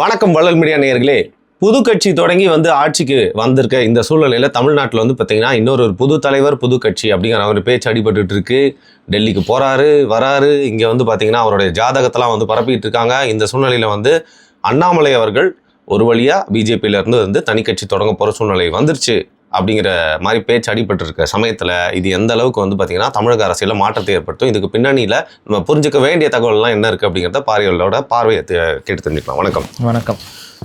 வணக்கம் வள்ளல் மீடியா நேயர்களே. புது கட்சி தொடங்கி ஆட்சிக்கு வந்திருக்க இந்த சூழ்நிலையில் தமிழ்நாட்டில் பார்த்தீங்கன்னா இன்னொரு புது தலைவர் புது கட்சி அப்படிங்கிற அவர் பேச்சு அடிபட்டு இருக்கு. டெல்லிக்கு போகிறாரு வராரு. இங்கே பார்த்தீங்கன்னா அவருடைய ஜாதகத்தெல்லாம் பரப்பிட்டு இருக்காங்க. இந்த சூழ்நிலையில் அண்ணாமலை அவர்கள் ஒரு வழியாக பிஜேபியிலேருந்து தனி கட்சி தொடங்க போகிற சூழ்நிலை வந்துருச்சு அப்படிங்கிற மாதிரி பேச்சு அடிபட்டு இருக்க சமயத்தில் இது எந்த அளவுக்கு பார்த்தீங்கன்னா தமிழக அரசியலில் மாற்றத்தை ஏற்படுத்தும், இதுக்கு பின்னணியில் நம்ம புரிஞ்சுக்க வேண்டிய தகவல்லாம் என்ன இருக்குது அப்படிங்கிறத பார்வையை கேட்டு தெரிஞ்சுக்கலாம். வணக்கம். வணக்கம்.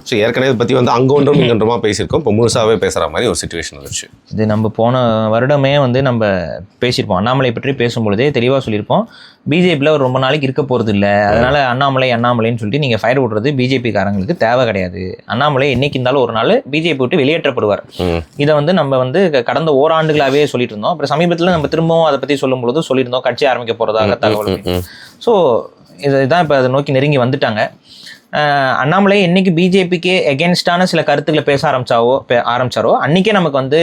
ஸோ ஏற்கனவே பற்றி அங்கே ஒன்றும் இங்கன்றமா பேசியிருக்கோம். இப்போ முழுசாகவே பேசுகிற மாதிரி ஒரு சுச்சுவேஷன் இருந்துச்சு. இது நம்ம போன வருடமே நம்ம பேசியிருப்போம். அண்ணாமலை பற்றி பேசும்பொழுதே தெளிவாக சொல்லியிருப்போம். பிஜேபியில் அவர் ரொம்ப நாளைக்கு இருக்க போகிறது இல்லை, அதனால் அண்ணாமலைன்னு சொல்லிட்டு நீங்கள் ஃபயர் விடுறது பிஜேபிக்காரங்களுக்கு தேவை கிடையாது. அண்ணாமலை என்னைக்கு இருந்தாலும் ஒரு நாள் பிஜேபி விட்டு வெளியேற்றப்படுவார். இதை நம்ம கடந்த ஓராண்டுகளாகவே சொல்லிட்டு இருந்தோம். அப்புறம் சமீபத்தில் நம்ம திரும்பவும் அதை பற்றி சொல்லும் பொழுது சொல்லியிருந்தோம் கட்சி ஆரம்பிக்க போகிறதாக தகவல். ஸோ இதுதான் இப்போ அதை நோக்கி நெருங்கி வந்துட்டாங்க. அண்ணாமலை என்னைக்கு பிஜேபிக்கு எகென்ஸ்டான சில கருத்துக்களை பேச ஆரம்பிச்சாரோ அன்னைக்கே நமக்கு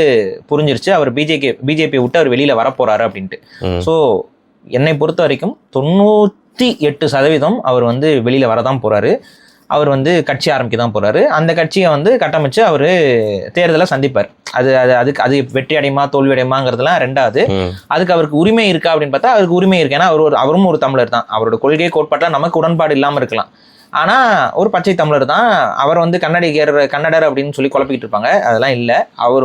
புரிஞ்சிருச்சு அவர் பிஜேபியை விட்டு அவர் வெளியில வரப்போறாரு அப்படின்ட்டு. ஸோ என்னை பொறுத்த வரைக்கும் 98% அவர் வெளியில வரதான் போறாரு. அவர் கட்சி ஆரம்பிக்க தான் போறாரு. அந்த கட்சியை கட்டமைச்சு அவர் தேர்தலை சந்திப்பார். அது வெற்றி அடையுமா தோல்வி அடையுமாங்கிறதுலாம் ரெண்டாவது. அதுக்கு அவருக்கு உரிமை இருக்கா அப்படின்னு பார்த்தா அவருக்கு உரிமை இருக்கு. ஏன்னா அவரும் ஒரு தமிழர் தான். அவரோட கொள்கை கோட்பாட்டில் நமக்கு உடன்பாடு இல்லாமல் இருக்கலாம். ஆனால் ஒரு பச்சை தமிழர் தான். அவர் கன்னடர் அப்படின்னு சொல்லி குழப்பிக்கிட்டு இருப்பாங்க. அதெல்லாம் இல்லை. அவர்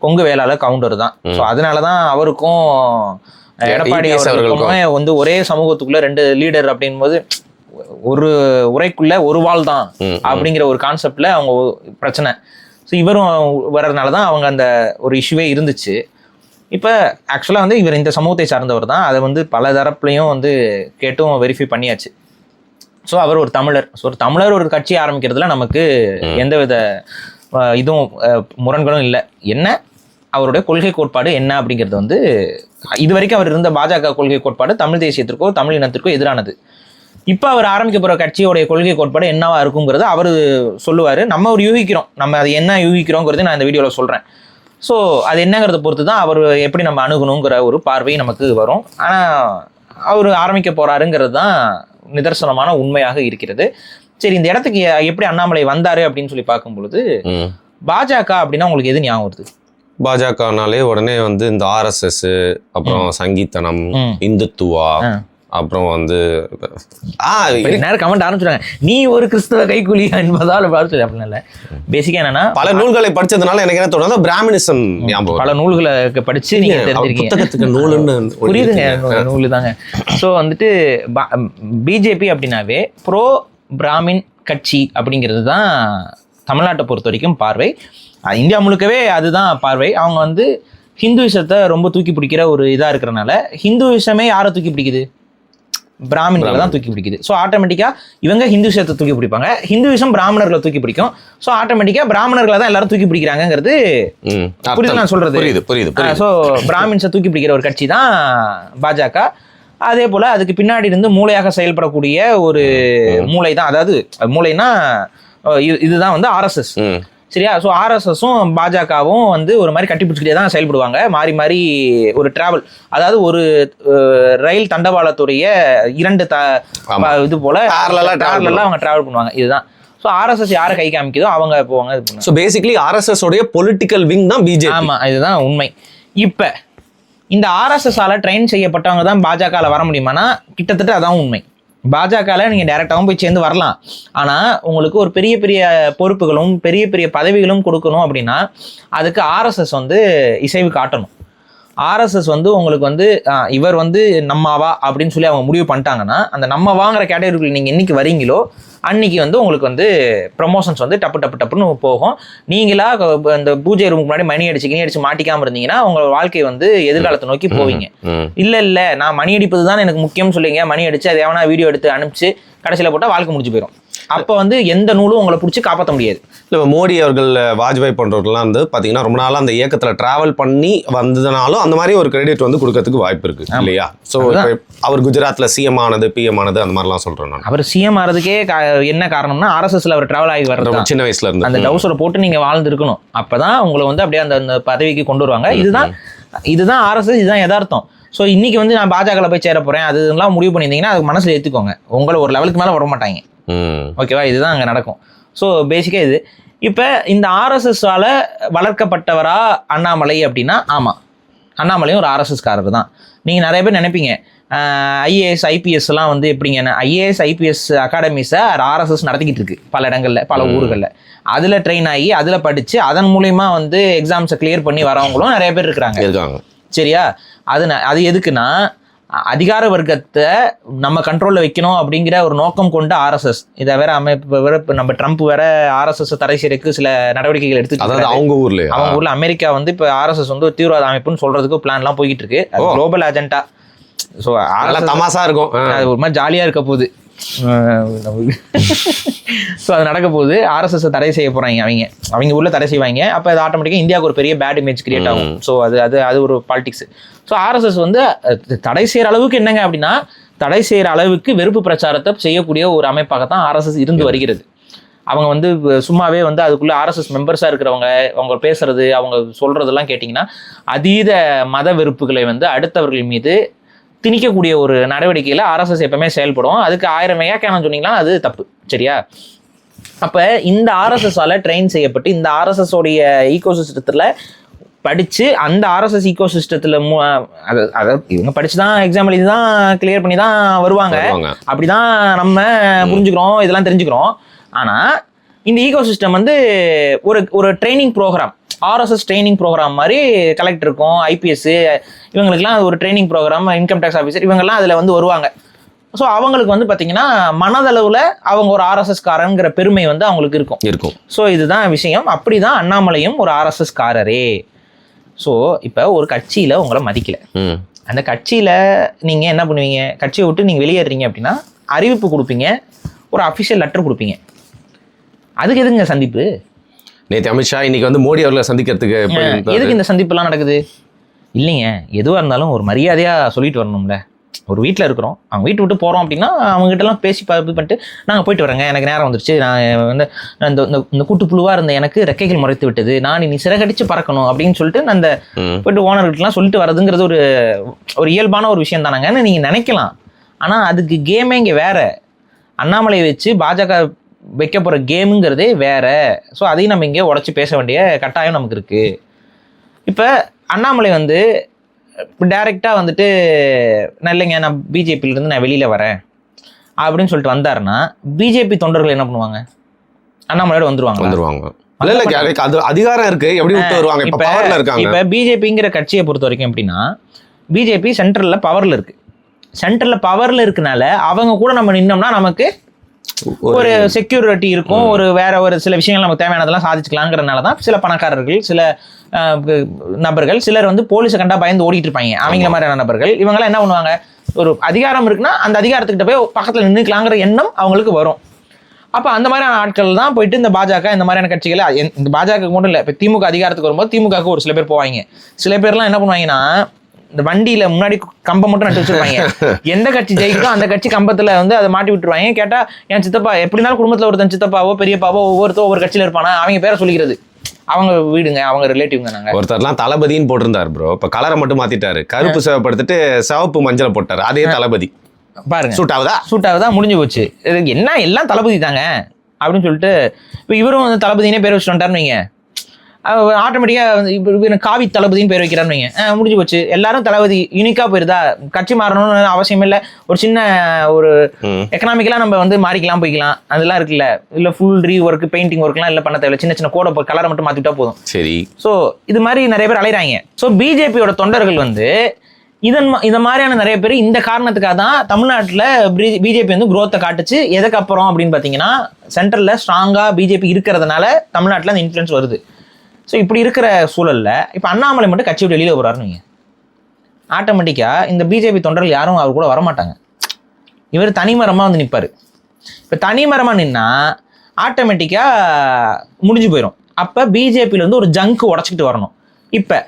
கொங்கு வேளாளர் கவுண்டர் தான். ஸோ அதனாலதான் அவருக்கும் எடப்பாடி அவர்களுக்கும் ஒரே சமூகத்துக்குள்ள 2 லீடர் அப்படின் போது ஒரு உரைக்குள்ள ஒரு வாள் தான் அப்படிங்கிற ஒரு கான்செப்ட்ல அவங்க பிரச்சனை. ஸோ இவரும் வர்றதுனாலதான் அவங்க அந்த ஒரு இஷ்யூவே இருந்துச்சு. இப்போ ஆக்சுவலாக இவர் இந்த சமூகத்தை சார்ந்தவர் தான். அதை பல தரப்புலையும் கேட்டும் வெரிஃபை பண்ணியாச்சு. ஸோ அவர் ஒரு தமிழர். ஸோ ஒரு தமிழர் ஒரு கட்சி ஆரம்பிக்கிறதுல நமக்கு எந்தவித இதுவும் முரண்களும் இல்லை. என்ன அவருடைய கொள்கை கோட்பாடு என்ன அப்படிங்கிறது இது வரைக்கும் அவர் இருந்த பாஜக கொள்கை கோட்பாடு தமிழ் தேசியத்திற்கோ தமிழ் இனத்திற்கோ எதிரானது. இப்போ அவர் ஆரம்பிக்க போகிற கட்சியோடைய கொள்கை கோட்பாடு என்னவா இருக்குங்கிறது அவர் சொல்லுவார். நம்ம ஒரு யூகிக்கிறோம். நம்ம அது என்ன யூகிக்கிறோங்கிறது நான் இந்த வீடியோவில் சொல்கிறேன். ஸோ அது என்னங்கிறத பொறுத்து தான் அவர் எப்படி நம்ம அணுகணுங்கிற ஒரு பார்வை நமக்கு வரும். ஆனால் அவர் ஆரம்பிக்க போகிறாருங்கிறது தான் நிதர்சனமான உண்மையாக இருக்கிறது. சரி, இந்த இடத்துக்கு எப்படி அண்ணாமலை வந்தாரு அப்படின்னு சொல்லி பார்க்கும் பொழுது பாஜக அப்படின்னா உங்களுக்கு எது ஞாபகம் வருது? பாஜகனாலே உடனே இந்த ஆர்எஸ்எஸ், அப்புறம் சங்கீத்தனம், இந்துத்துவா, அப்புறம் நேரம் கமெண்ட் ஆரம்பிச்சுறாங்க நீ ஒரு கிறிஸ்தவ கைக்கூலி என்பதால் பார்த்து அப்படின்னா இல்லை. பேசிக்கா என்னன்னா பல நூல்களை படிச்சதுனால எனக்கு என்ன தோணுது பிராமணிசம் ஞாபகம். பல நூல்களை படிச்சு நீங்க தெரிஞ்சிருக்கீங்க. நூலுன்னு புரியுதுங்க, நூலு தாங்க. ஸோ பிஜேபி அப்படின்னாவே ப்ரோ பிராமின் கட்சி அப்படிங்கிறது தான் தமிழ்நாட்டை பொறுத்த வரைக்கும் பார்வை. இந்தியா முழுக்கவே அதுதான் பார்வை. அவங்க ஹிந்துவிசத்தை ரொம்ப தூக்கி பிடிக்கிற ஒரு இதாக இருக்கிறனால ஹிந்துவிசமே யாரை தூக்கி பிடிக்குது? பிராமணர்களை தான் தூக்கி பிடிக்குது. ஸோ ஆட்டோமேட்டிக்காக இவங்க ஹிந்துவிசத்தை தூக்கி பிடிப்பாங்க, ஹிந்துவிசம் பிராமணர்களை தூக்கி பிடிக்கும். ஸோ ஆட்டோமேட்டிக்காக பிராமணர்களை தான் எல்லாரும் தூக்கி பிடிக்கிறாங்கிறது புரியுது நான் சொல்றது. புரியுது. ஸோ பிராமின்ஸை தூக்கி பிடிக்கிற ஒரு கட்சி தான் பாஜக. அதே போல அதுக்கு பின்னாடி இருந்து மூளையாக செயல்படக்கூடிய ஒரு மூளை தான். அதாவது மூளைனா இதுதான் ஆர்எஸ்எஸ். சரியா? ஸோ ஆர்எஸ்எஸும் பாஜகவும் ஒரு மாதிரி கட்டி பிடிச்சிக்கிட்டே தான் செயல்படுவாங்க. மாறி மாறி ஒரு டிராவல், அதாவது ஒரு ரயில் தண்டவாளத்துடைய 2 இது போல டிராவலெல்லாம் அவங்க டிராவல் பண்ணுவாங்க. இதுதான். ஸோ ஆர்எஸ்எஸ் யாரை கை காமிக்குதோ அவங்க போவாங்க. ஸோ பேசிக்கலி ஆர்எஸ்எஸ் உடைய பொலிட்டிக்கல் விங் தான் பிஜேபி. ஆமாம், இதுதான் உண்மை. இப்போ இந்த ஆர்எஸ்எஸ்ஸால ட்ரெயின் செய்யப்பட்டவங்க தான் பாஜகவில் வர முடியுமானா கிட்டத்தட்ட அதான் உண்மை. பாஜகவில் நீங்கள் டைரெக்டாகவும் போய் சேர்ந்து வரலாம். ஆனால் உங்களுக்கு ஒரு பெரிய பெரிய பொறுப்புகளும் பெரிய பெரிய பதவிகளும் கொடுக்கணும் அப்படின்னா அதுக்கு ஆர்எஸ்எஸ் இசைவு காட்டணும். ஆர்எஸ்எஸ் உங்களுக்கு இவர் நம்மவா அப்படின்னு சொல்லி அவங்க முடிவு பண்ணிட்டாங்கன்னா அந்த நம்மவாங்கிற கேட்டகரிக்குள்ள நீங்கள் என்னைக்கு வரீங்களோ அன்னைக்கு உங்களுக்கு ப்ரமோஷன்ஸ் டப்புன்னு போகும். நீங்களா இந்த பூஜை ரூமுக்கு முன்னாடி மணி அடிச்சு மாட்டிக்காம இருந்தீங்கன்னா உங்க வாழ்க்கை எதிர்காலத்தை நோக்கி போவீங்க. இல்ல நான் மணி அடிப்பது தான் எனக்கு முக்கியம் சொல்லிங்க, மணி அடிச்சு அதை எவனா வீடியோ எடுத்து அனுப்பிச்சு கடைசியில் போட்டால் வாழ்க்கை முடிஞ்சு போயிடும். அப்போ எந்த நூலும் உங்களை பிடிச்சி காப்பாற்ற முடியாது. இல்லை, மோடி அவர்கள் வாஜ்பாய் போன்றவர்கள்லாம் பார்த்தீங்கன்னா ரொம்ப நாளாக அந்த இயக்கத்தில் டிராவல் பண்ணி வந்ததுனாலும் அந்த மாதிரி ஒரு கிரெடிட் கொடுக்கறதுக்கு வாய்ப்பு இருக்கு இல்லையா? ஸோ அவர் குஜராத்தில் சிஎம் ஆனது பிஎம் ஆனது அந்த மாதிரிலாம் சொல்றேன் நான். அவர் சிஎம் ஆறதுக்கே என்ன காரணம்னா ஆர்எஸ்எஸ்ல அவர் டிராவல் ஆகி வர்றது சின்ன வயசுல இருந்து அந்த டவுசரை போட்டு நீங்க வாழ்ந்து இருக்கணும். அப்பதான் உங்களை அப்படியே அந்த பதவிக்கு கொண்டு வருவாங்க. இதுதான் ஆர்எஸ்எஸ், இதுதான் யதார்த்தம். ஸோ இன்னைக்கு நான் பாஜகவில் போய் சேர போறேன் அதெல்லாம் முடிவு பண்ணியிருந்தீங்கன்னா அதுக்கு மனசுல ஏற்றுக்கோங்க. உங்களை ஒரு லெவலுக்கு மேலே வர மாட்டாங்க. ஓகேவா, இதுதான் அங்கே நடக்கும். ஸோ பேசிக்காக இது. இப்போ இந்த ஆர்எஸ்எஸ்ஸால் வளர்க்கப்பட்டவரா அண்ணாமலை அப்படின்னா ஆமாம், அண்ணாமலையும் ஒரு ஆர்எஸ்எஸ்காரர் தான். நீங்கள் நிறைய பேர் நினைப்பீங்க ஐஏஎஸ் ஐபிஎஸ்லாம் வந்து எப்படிங்க, ஐஏஎஸ் ஐபிஎஸ் அகாடமிஸை ஆர்எஸ்எஸ் நடத்திக்கிட்டு இருக்கு பல இடங்களில், பல ஊர்களில். அதில் ட்ரெயின் ஆகி அதில் படித்து அதன் மூலயமா வந்து எக்ஸாம்ஸை கிளியர் பண்ணி வரவங்களும் நிறைய பேர் இருக்கிறாங்க. சரியா, அது எதுக்குன்னா அதிகார வர்க்கத்தை நம்ம கண்ட்ரோலில் வைக்கணும் அப்படிங்கிற ஒரு நோக்கம் கொண்ட ஆர்எஸ்எஸ். இதை வேற வேற நம்ம ட்ரம்ப் வேற ஆர்எஸ்எஸ் தடை செய்யறதுக்கு சில நடவடிக்கைகள் எடுத்துட்டு அவங்க ஊர்ல அமெரிக்கா வந்து இப்போ ஆர்எஸ்எஸ் வந்து ஒரு தீவிரவாத அமைப்புன்னு சொல்றதுக்கு பிளான்லாம் போய்கிட்டு இருக்கு. Global agenda. ஸோ தமாசா இருக்கும், அது ஒரு மாதிரி ஜாலியாக இருக்க போகுது. ஸோ அது நடக்க போகுது. ஆர்எஸ்எஸ் தடை செய்ய போகிறாங்க, அவங்க ஊரில் தடை செய்வாங்க. அப்போ அது ஆட்டோமேட்டிக்காக இந்தியாவுக்கு ஒரு பெரிய பேட் இமேஜ் கிரியேட் ஆகும். ஸோ அது ஒரு பாலிடிக்ஸ். ஸோ ஆர்எஸ்எஸ் வந்து தடை செய்கிற அளவுக்கு என்னங்க அப்படின்னா, தடை செய்கிற அளவுக்கு வெறுப்பு பிரச்சாரத்தை செய்யக்கூடிய ஒரு அமைப்பாகத்தான் ஆர்எஸ்எஸ் இருந்து வருகிறது. அவங்க வந்து சும்மாவே வந்து அதுக்குள்ளே ஆர்எஸ்எஸ் மெம்பர்ஸாக இருக்கிறவங்க அவங்க பேசுறது, அவங்க சொல்கிறதெல்லாம் கேட்டிங்கன்னா அதீத மத வெறுப்புகளை வந்து அடுத்தவர்கள் மீது திணிக்கக்கூடிய ஒரு நடவடிக்கையில் ஆர்எஸ்எஸ் எப்பவுமே செயல்படும். அதுக்கு 1000 மெகாக்கானம் சொன்னீங்கன்னா அது தப்பு. சரியா, அப்போ இந்த ஆர்எஸ்எஸ்ஸால் ட்ரெயின் செய்யப்பட்டு இந்த ஆர்எஸ்எஸ் உடைய ஈகோ சிஸ்டத்தில் படித்து அந்த ஆர்எஸ்எஸ் ஈகோ சிஸ்டத்தில் அதை இவங்க படித்து தான் எக்ஸாம் எழுதி தான் கிளியர் பண்ணி தான் வருவாங்க. அப்படி தான் நம்ம புரிஞ்சுக்கிறோம், இதெல்லாம் தெரிஞ்சுக்கிறோம். ஆனால் இந்த ஈகோ சிஸ்டம் வந்து ஒரு training program, RSS training program மாதிரி கலெக்டருக்கும் ஐபிஎஸ் இவங்களுக்குலாம் ஒரு training program, income tax officer இவங்கெல்லாம் அதில் வந்து வருவாங்க. ஸோ அவங்களுக்கு வந்து பார்த்தீங்கன்னா மனதளவில் அவங்க ஒரு ஆர்எஸ்எஸ் காரங்கிற பெருமை வந்து அவங்களுக்கு இருக்கும். ஸோ இதுதான் விஷயம். அப்படி தான் அண்ணாமலையும் ஒரு ஆர்எஸ்எஸ் காரரே. ஸோ இப்போ ஒரு கட்சியில் உங்களை மதிக்கலை, அந்த கட்சியில் நீங்கள் என்ன பண்ணுவீங்க, கட்சியை விட்டு நீங்கள் வெளியேறீங்க அப்படின்னா அறிவிப்பு கொடுப்பீங்க, ஒரு அஃபிஷியல் லெட்டர் கொடுப்பீங்க. அதுக்கு எதுங்க சந்திப்பு? நேற்று அமித்ஷா இன்னைக்கு வந்து மோடி அவர்களை சந்திக்கிறதுக்கு எதுக்கு இந்த சந்திப்புலாம் நடக்குது? இல்லைங்க, எதுவாக இருந்தாலும் ஒரு மரியாதையாக சொல்லிட்டு வரணும்ல. ஒரு வீட்டில் இருக்கிறோம், அவங்க வீட்டு விட்டு போகிறோம் அப்படின்னா அவங்ககிட்டலாம் பேசி பண்ணிட்டு நாங்கள் போயிட்டு வரேங்க, எனக்கு நேரம் வந்துருச்சு, நான் வந்து இந்த கூட்டுப்புழுவாக இருந்த எனக்கு ரெக்கைகள் முறைத்து விட்டது, நான் இனி சிறகடிச்சு பறக்கணும் அப்படின்னு சொல்லிட்டு அந்த போயிட்டு ஓனர்கிட்டலாம் சொல்லிட்டு வரதுங்கிறது ஒரு இயல்பான ஒரு விஷயம் தானாங்கன்னு நீங்கள் நினைக்கலாம். ஆனால் அதுக்கு கேமே இங்கே வேறு. அண்ணாமலையை வச்சு பாஜக வைக்க போகிற கேமுங்கிறதே வேற. ஸோ அதையும் நம்ம இங்கே உடச்சி பேச வேண்டிய கட்டாயம் நமக்கு இருக்குது. இப்போ அண்ணாமலை வந்து டைரெக்டாக வந்துட்டு இல்லைங்க நான் பிஜேபியிலேருந்து நான் வெளியில் வரேன் அப்படின்னு சொல்லிட்டு வந்தாருன்னா பிஜேபி தொண்டர்கள் என்ன பண்ணுவாங்க? அண்ணாமலையோட வந்துருவாங்க. அதிகாரம் இருக்கு, எப்படி விட்டு வருவாங்க? இப்போ பிஜேபிங்கிற கட்சியை பொறுத்த வரைக்கும் எப்படின்னா, பிஜேபி சென்ட்ரலில் பவரில் இருக்குது. சென்ட்ரலில் பவரில் இருக்கனால அவங்க கூட நம்ம நின்னோம்னா நமக்கு ஒரு செக்யூரிட்டி இருக்கும், வேற ஒரு சில விஷயங்கள் நமக்கு தேவையானதெல்லாம் சாதிச்சுக்கலாங்கிறதுனால தான் சில பணக்காரர்கள், சில நபர்கள், சிலர் வந்து போலீஸை கண்டா பயந்து ஓடிட்டு இருப்பாங்க. அவங்கள மாதிரியான நபர்கள் இவங்கெல்லாம் என்ன பண்ணுவாங்க, ஒரு அதிகாரம் இருக்குன்னா அந்த அதிகாரத்துக்கிட்ட போய் பக்கத்தில் நின்றுக்கலாங்கிற எண்ணம் அவங்களுக்கு வரும். அப்போ அந்த மாதிரியான ஆட்கள் தான் போயிட்டு இந்த பாஜக இந்த மாதிரியான கட்சிகளை, இந்த பாஜக மட்டும் இல்லை, இப்போ திமுக அதிகாரத்துக்கு வரும்போது திமுகவுக்கு ஒரு சில பேர் போவாங்க. சில பேர்லாம் என்ன பண்ணுவாங்கன்னா இந்த வண்டியில முன்னாடி கம்பம் மட்டும் நட்டு வச்சிருவாங்க. எந்த கட்சி ஜெயிக்கிறோ அந்த கட்சி கம்பத்துல வந்து அதை மாட்டி விட்டுருவாங்க. கேட்டா என் சித்தப்பா எப்படினாலும் குடும்பத்துல ஒருத்தன் சித்தப்பாவோ பெரியப்பாவோ ஒவ்வொரு கட்சியில இருப்பானா, அவங்க பேரை சொல்லிக்கிறது, அவங்க வீடுங்க, அவங்க ரிலேட்டிவ்ங்க. நாங்க ஒருத்தர்லாம் தளபதின்னு போட்டிருந்தாரு ப்ரோ, இப்ப கலரை மட்டும் மாத்திட்டாரு, கருப்பு சேவைப்படுத்திட்டு சிவப்பு மஞ்சளை போட்டாரு, அதே தளபதி. பாருங்க, சூட் ஆகுதா முடிஞ்சு போச்சு. என்ன எல்லாம் தளபதி தாங்க அப்படின்னு சொல்லிட்டு இப்போ இவரும் வந்து தளபதினே பேர் வச்சுட்டு வந்துட்டாருன்னு வைங்க, ஆட்டோமேட்டிக்காக வந்து இப்போ காவி தளபதின்னு பேர் வைக்கிறான்னு வைங்க, முடிஞ்சு போச்சு. எல்லாரும் தளபதி யூனிக்காக போயிருதா, கட்சி மாறணும்னு அவசியம் இல்லை. ஒரு சின்ன ஒரு எக்கனாமிக்கலாக நம்ம வந்து மாறிக்கலாம் போய்க்கலாம், அதெல்லாம் இருக்குல்ல. இல்லை ஃபுல் ஒர்க் பெயிண்டிங் ஒர்க்லாம் இல்லை பண்ண தேவையில்ல, சின்ன சின்ன கோடை கலரை மட்டும் மாற்றிட்டா போதும். சரி. ஸோ இது மாதிரி நிறைய பேர் அலைகிறாங்க. ஸோ பிஜேபியோட தொண்டர்கள் வந்து இந்த மாதிரியான நிறைய பேர் இந்த காரணத்துக்காக தான் தமிழ்நாட்டில் பிஜேபி வந்து குரோத்தை காட்டுச்சு. எதுக்கு அப்புறம் அப்படின்னு பார்த்தீங்கன்னா, சென்ட்ரலில் ஸ்ட்ராங்காக பிஜேபி இருக்கிறதுனால தமிழ்நாட்டில் அந்த இன்ஃப்ளூயன்ஸ் வருது. ஸோ இப்படி இருக்கிற சூழலில் இப்போ அண்ணாமலை மட்டும் கட்சி விட்டு வெளியில் போகிறாருன்னு வைங்க, ஆட்டோமேட்டிக்காக இந்த பிஜேபி தொண்டர்கள் யாரும் அவர் கூட வரமாட்டாங்க. இவர் தனிமரமாக வந்து நிற்பார். இப்போ தனிமரமாக நின்னா ஆட்டோமேட்டிக்காக முடிஞ்சு போயிடும். அப்போ பிஜேபியில் வந்து ஒரு ஜங்கு உடச்சிக்கிட்டு வரணும். இப்போ